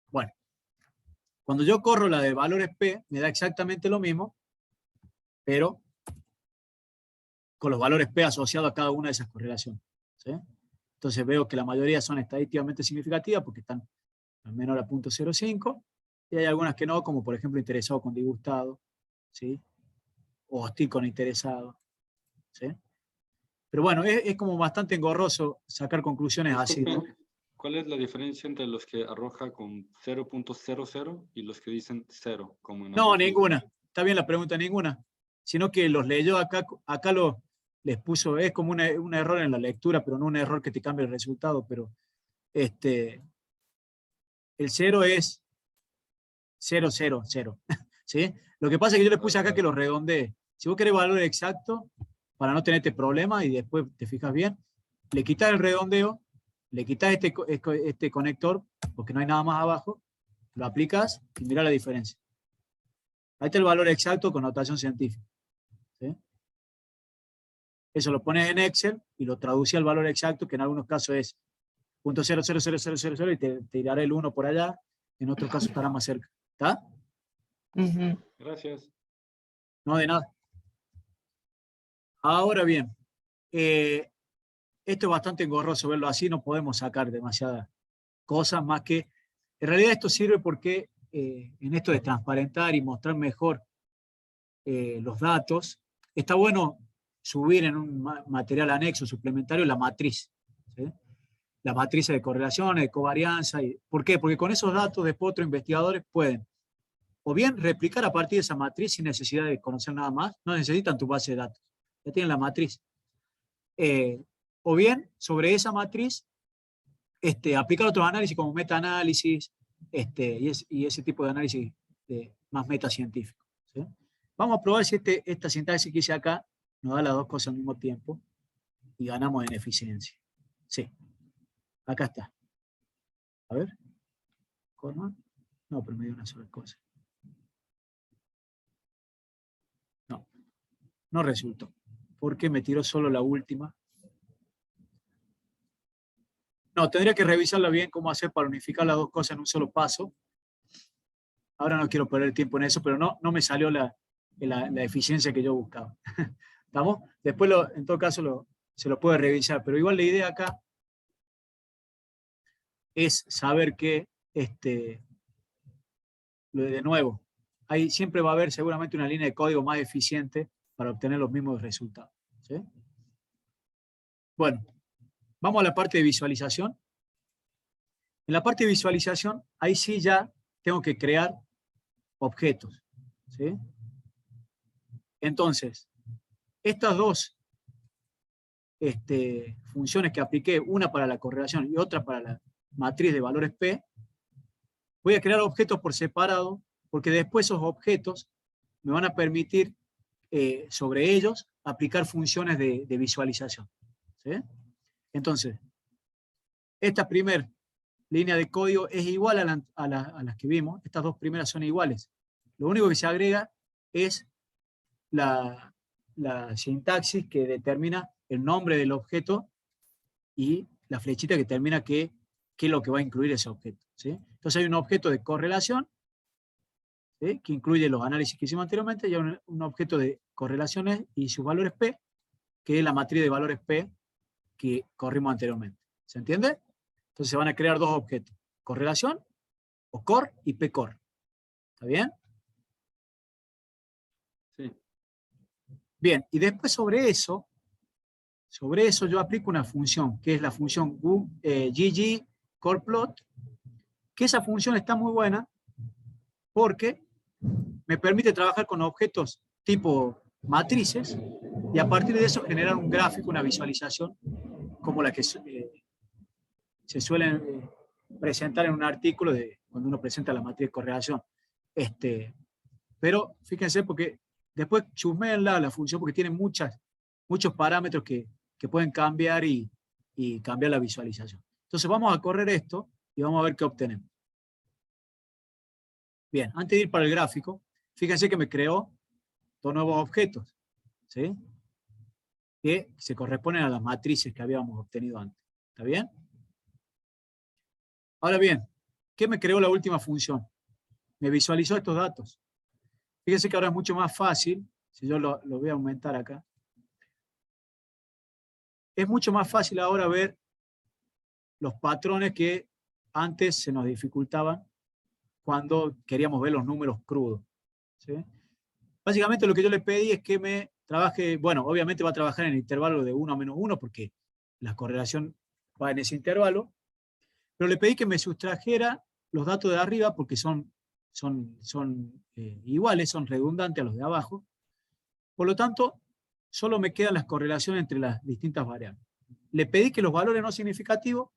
Bueno. Cuando yo corro la de valores P, me da exactamente lo mismo, pero con los valores P asociados a cada una de esas correlaciones. ¿Sí? Entonces veo que la mayoría son estadísticamente significativas porque están al menor a 0.05, y hay algunas que no, como por ejemplo interesado con disgustado, ¿sí? O hostil con interesado. ¿Sí? Pero bueno, es como bastante engorroso sacar conclusiones así, ¿no? ¿Cuál es la diferencia entre los que arroja con 0.00 y los que dicen 0? Como en No, ambos ninguna. libros? Está bien la pregunta, ninguna. Sino que los leyó acá les puso, es como un error en la lectura, pero no un error que te cambie el resultado, pero el 0 es 0, 0, 0. ¿Sí? Lo que pasa es que yo le puse acá que lo redondee. Si vos querés valor exacto, para no tenerte problemas y después te fijas bien, le quitas el redondeo, le quitas este conector, porque no hay nada más abajo, lo aplicas y mira la diferencia. Ahí está el valor exacto con notación científica. ¿Sí? Eso lo pones en Excel y lo traduce al valor exacto, que en algunos casos es .0000000 y te tirará el 1 por allá, en otros casos estará más cerca. ¿Está? Gracias. No, de nada. Ahora bien, esto es bastante engorroso verlo así, no podemos sacar demasiadas cosas más que... En realidad esto sirve porque en esto de transparentar y mostrar mejor los datos, está bueno subir en un material anexo suplementario la matriz. ¿Sí? La matriz de correlación, de covarianza. ¿Por qué? Porque con esos datos después otros investigadores pueden o bien replicar a partir de esa matriz sin necesidad de conocer nada más, no necesitan tu base de datos, ya tienen la matriz. O bien sobre esa matriz aplicar otros análisis como metaanálisis y ese tipo de análisis más metacientífico. ¿Sí? Vamos a probar si esta sintaxis que hice acá nos da las dos cosas al mismo tiempo y ganamos en eficiencia. Sí, acá está. A ver. ¿Cómo? No, pero me dio una sola cosa. No, no resultó. Porque me tiró solo la última. No, tendría que revisarla bien cómo hacer para unificar las dos cosas en un solo paso. Ahora no quiero perder tiempo en eso, pero no me salió la eficiencia que yo buscaba. ¿Estamos? Después, en todo caso, se lo puede revisar. Pero igual la idea acá es saber que, de nuevo, ahí siempre va a haber seguramente una línea de código más eficiente para obtener los mismos resultados. ¿Sí? Bueno, vamos a la parte de visualización. En la parte de visualización, ahí sí ya tengo que crear objetos. ¿Sí? Entonces, estas dos funciones que apliqué, una para la correlación y otra para la matriz de valores P, voy a crear objetos por separado, porque después esos objetos me van a permitir sobre ellos aplicar funciones de visualización. ¿Sí? Entonces, esta primera línea de código es igual a las que vimos, estas dos primeras son iguales. Lo único que se agrega es la sintaxis que determina el nombre del objeto y la flechita que determina qué es lo que va a incluir ese objeto. ¿Sí? Entonces hay un objeto de correlación, ¿sí? Que incluye los análisis que hicimos anteriormente, y hay un objeto de correlaciones y sus valores P, que es la matriz de valores P que corrimos anteriormente. ¿Se entiende? Entonces se van a crear dos objetos, correlación, o core y pcore. ¿Está bien? Sí. Bien, y después sobre eso yo aplico una función, que es la función GG core plot, que esa función está muy buena porque me permite trabajar con objetos tipo matrices y a partir de eso generar un gráfico, una visualización, como la que se suelen presentar en un artículo cuando uno presenta la matriz de correlación. Pero fíjense, porque después chusmeenla la función, porque tiene muchos parámetros que pueden cambiar y cambiar la visualización. Entonces vamos a correr esto y vamos a ver qué obtenemos. Bien, antes de ir para el gráfico, fíjense que me creó dos nuevos objetos, ¿sí? Que se corresponden a las matrices que habíamos obtenido antes. ¿Está bien? Ahora bien, ¿qué me creó la última función? Me visualizó estos datos. Fíjense que ahora es mucho más fácil, si yo lo voy a aumentar acá, es mucho más fácil ahora ver los patrones que antes se nos dificultaban cuando queríamos ver los números crudos. ¿Sí? Básicamente lo que yo le pedí es que me trabaje, bueno, obviamente va a trabajar en el intervalo de 1 a menos 1 porque la correlación va en ese intervalo, pero le pedí que me sustrajera los datos de arriba porque son iguales, son redundantes a los de abajo. Por lo tanto, solo me quedan las correlaciones entre las distintas variables. Le pedí que los valores no significativos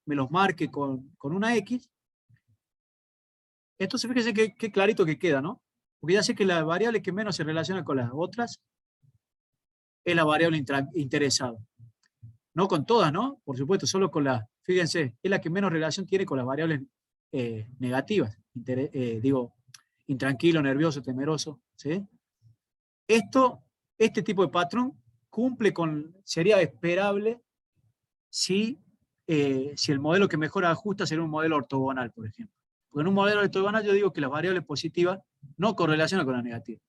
me los marque con una X. Entonces fíjense qué clarito que queda, ¿no? Porque ya sé que la variable que menos se relaciona con las otras es la variable interesado. No con todas, ¿no? Por supuesto, solo con las, fíjense, es la que menos relación tiene con las variables negativas. Digo, intranquilo, nervioso, temeroso, ¿sí? Este tipo de patrón sería esperable si el modelo que mejor ajusta sería un modelo ortogonal, por ejemplo. Porque en un modelo ortogonal yo digo que las variables positivas no correlacionan con las negativas.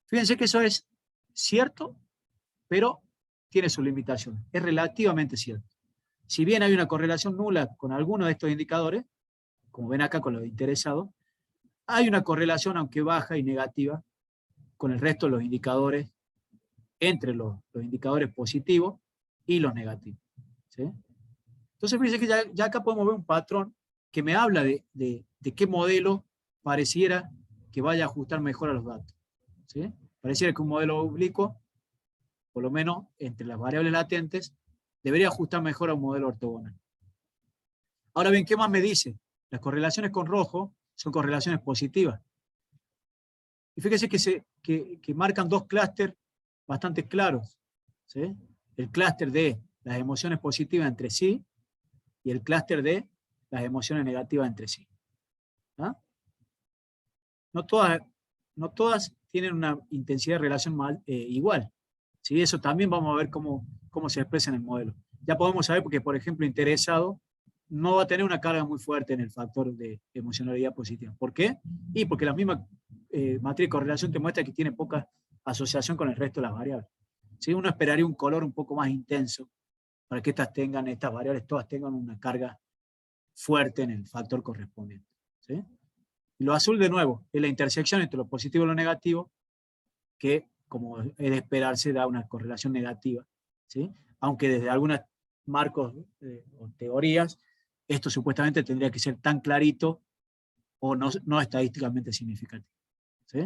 Fíjense que eso es cierto, pero tiene sus limitaciones. Es relativamente cierto. Si bien hay una correlación nula con alguno de estos indicadores, como ven acá con los interesados, hay una correlación, aunque baja y negativa, con el resto de los indicadores, entre los indicadores positivos y los negativos. ¿Sí? Entonces fíjense que ya acá podemos ver un patrón que me habla de qué modelo pareciera que vaya a ajustar mejor a los datos. ¿Sí? Pareciera que un modelo oblicuo, por lo menos entre las variables latentes, debería ajustar mejor a un modelo ortogonal. Ahora bien, ¿qué más me dice? Las correlaciones con rojo son correlaciones positivas. Y fíjense que marcan dos clústeres bastante claros. ¿Sí? El clúster de las emociones positivas entre sí y el clúster de las emociones negativas entre sí. ¿Ah? No todas tienen una intensidad de relación igual. ¿Sí? Eso también vamos a ver cómo se expresa en el modelo. Ya podemos saber porque, por ejemplo, interesado no va a tener una carga muy fuerte en el factor de emocionalidad positiva. ¿Por qué? Y porque la misma matriz de correlación te muestra que tiene poca asociación con el resto de las variables. ¿Sí? Uno esperaría un color un poco más intenso para que estas variables todas tengan una carga fuerte en el factor correspondiente. ¿Sí? Y lo azul, de nuevo, es la intersección entre lo positivo y lo negativo, que, como es de esperarse, da una correlación negativa. ¿Sí? Aunque desde algunos marcos o teorías, esto supuestamente tendría que ser tan clarito o no estadísticamente significativo. ¿Sí?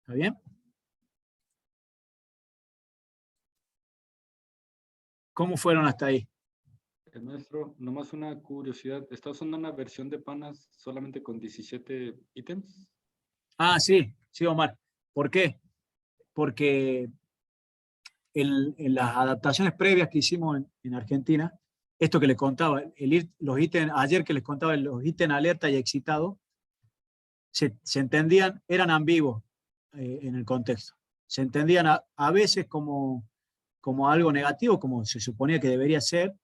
¿Está bien? ¿Cómo fueron hasta ahí? Maestro, nomás una curiosidad. ¿Está usando una versión de Panas solamente con 17 ítems? Ah, sí, sí, Omar. ¿Por qué? Porque en las adaptaciones previas que hicimos en Argentina, esto que les contaba, los ítems, ayer que les contaba, los ítems alerta y excitado, se entendían, eran ambiguos en el contexto. Se entendían a veces como algo negativo, como se suponía que debería ser,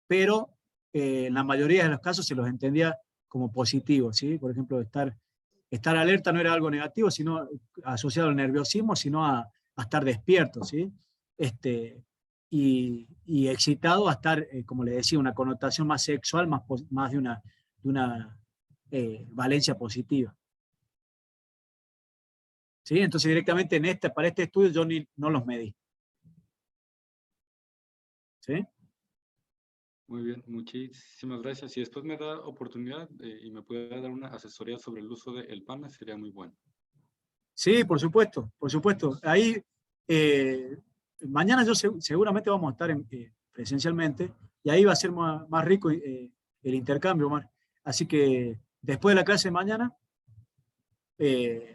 pero en la mayoría de los casos se los entendía como positivos, ¿sí? Por ejemplo, estar alerta no era algo negativo, sino asociado al nerviosismo, sino a estar despierto, ¿sí? Y excitado a estar, como le decía, una connotación más sexual, más de una valencia positiva. ¿Sí? Entonces directamente para este estudio yo no los medí. ¿Sí? Muy bien, muchísimas gracias. Si después me da oportunidad y me puede dar una asesoría sobre el uso del PANAS, sería muy bueno. Sí, por supuesto, por supuesto. Ahí, mañana seguramente vamos a estar presencialmente y ahí va a ser más rico el intercambio, Omar. Así que después de la clase de mañana,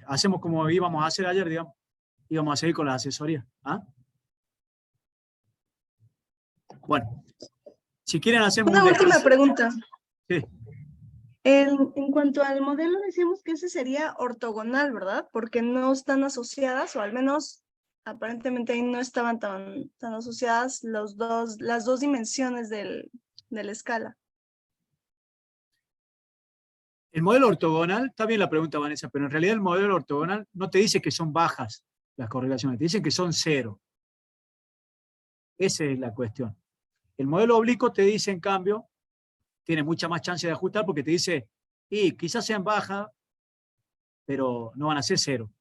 hacemos como íbamos a hacer ayer, digamos. Íbamos a seguir con la asesoría. ¿Ah? Bueno, si quieren hacemos Una un última descanso. pregunta. Sí. En cuanto al modelo, decíamos que ese sería ortogonal, ¿verdad? Porque no están asociadas, o al menos aparentemente ahí no estaban tan asociadas las dos dimensiones de la escala. El modelo ortogonal, está bien la pregunta, Vanessa, pero en realidad el modelo ortogonal no te dice que son bajas las correlaciones, te dice que son 0. Esa es la cuestión. El modelo oblicuo te dice, en cambio, tiene mucha más chance de ajustar porque te dice, y quizás sean bajas, pero no van a ser 0.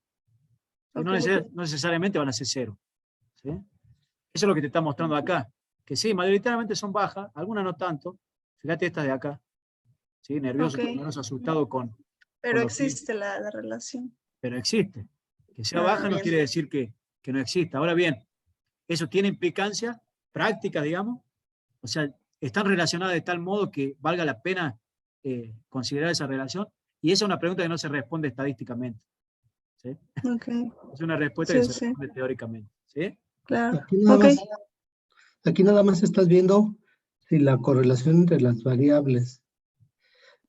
Okay. No necesariamente van a ser 0. ¿Sí? Eso es lo que te está mostrando acá. Que sí, mayoritariamente son bajas, algunas no tanto. Fíjate estas de acá. ¿Sí? Nervioso, asustado con Pero los existe la relación. Pero existe. Que sea baja no bien. quiere decir que no exista. Ahora bien, eso tiene implicancia práctica, digamos. O sea, están relacionadas de tal modo que valga la pena considerar esa relación. Y esa es una pregunta que no se responde estadísticamente. ¿Sí? Okay. Es una respuesta que se responde teóricamente. ¿Sí? Claro. Aquí nada más estás viendo si la correlación entre las variables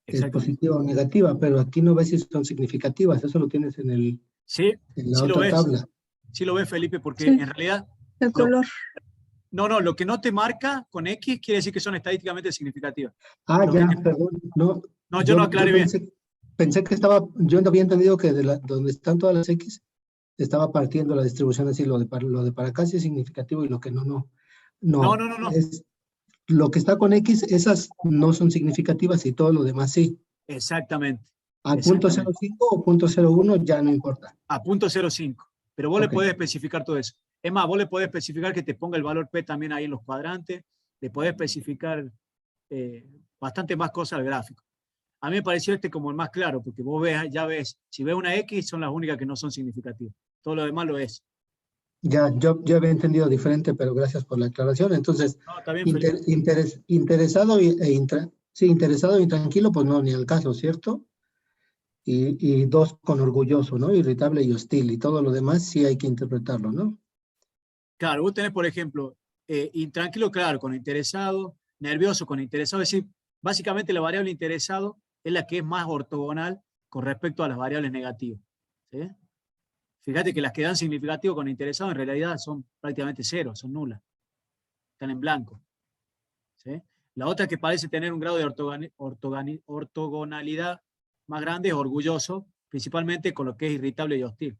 es positiva o negativa, pero aquí no ves si son significativas. Eso lo tienes en la otra tabla. Sí lo ves, Felipe, porque en realidad... El color. Lo que no te marca con X quiere decir que son estadísticamente significativas. Perdón. No, yo no aclaré bien. Pensé que yo no había entendido que donde están todas las X, estaba partiendo la distribución así, lo de para acá sí es significativo y lo que no. No. Lo que está con X, esas no son significativas y todo lo demás sí. Exactamente. A punto 0.5 o punto 0.1 ya no importa. A punto 0.5. Pero vos le podés especificar todo eso. Es más, vos le podés especificar que te ponga el valor P también ahí en los cuadrantes. Le podés especificar bastante más cosas al gráfico. A mí me pareció como el más claro, porque vos ya ves, si ves una X, son las únicas que no son significativas. Todo lo demás lo es. Yo había entendido diferente, pero gracias por la aclaración. Entonces, está bien, interesado interesado y tranquilo, pues no, ni al caso, ¿cierto? Y 2 con orgulloso, ¿no? Irritable y hostil, y todo lo demás sí hay que interpretarlo, ¿no? Claro, vos tenés, por ejemplo, intranquilo, claro, con interesado, nervioso con interesado, es decir, básicamente la variable interesado es la que es más ortogonal con respecto a las variables negativas. ¿Sí? Fíjate que las que dan significativo con interesado en realidad son prácticamente 0, son nulas. Están en blanco. ¿Sí? La otra que parece tener un grado de ortogonalidad más grande es orgulloso, principalmente con lo que es irritable y hostil.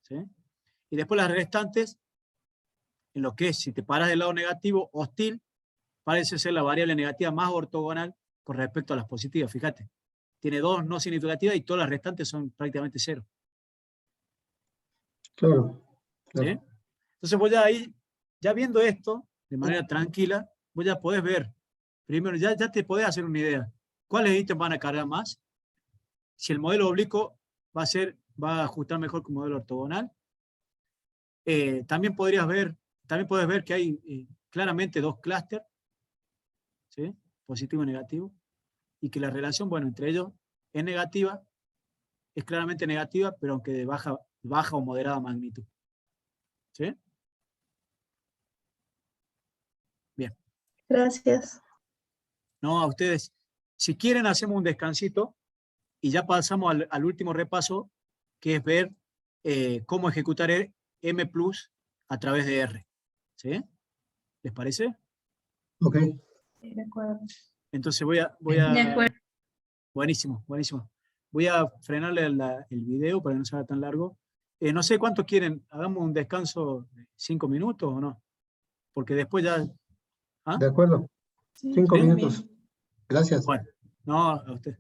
¿Sí? Y después las restantes, en lo que es, si te paras del lado negativo, hostil, parece ser la variable negativa más ortogonal con respecto a las positivas. Fíjate, tiene 2 no significativas y todas las restantes son prácticamente 0. Claro. ¿Sí? Entonces vos ya viendo esto de manera tranquila, vos ya podés ver, primero ya te podés hacer una idea. ¿Cuáles ítems van a cargar más? Si el modelo oblicuo va a ajustar mejor que el modelo ortogonal. También podrías ver también puedes ver que hay claramente dos clústeres, ¿sí? Positivo y negativo, y que la relación, bueno, entre ellos es negativa, es claramente negativa, pero aunque de baja o moderada magnitud. ¿Sí? Bien. Gracias. No, a ustedes. Si quieren, hacemos un descansito y ya pasamos al último repaso, que es ver cómo ejecutar M+ a través de R. ¿Sí? ¿Les parece? Ok. De acuerdo. Entonces voy a... De acuerdo. Buenísimo, buenísimo. Voy a frenarle el video para que no se haga tan largo. No sé cuánto quieren. ¿Hagamos un descanso de 5 minutos o no? Porque después ya... ¿Ah? De acuerdo. Sí, 5 ¿Sí? minutos. Gracias. Bueno, no, a usted.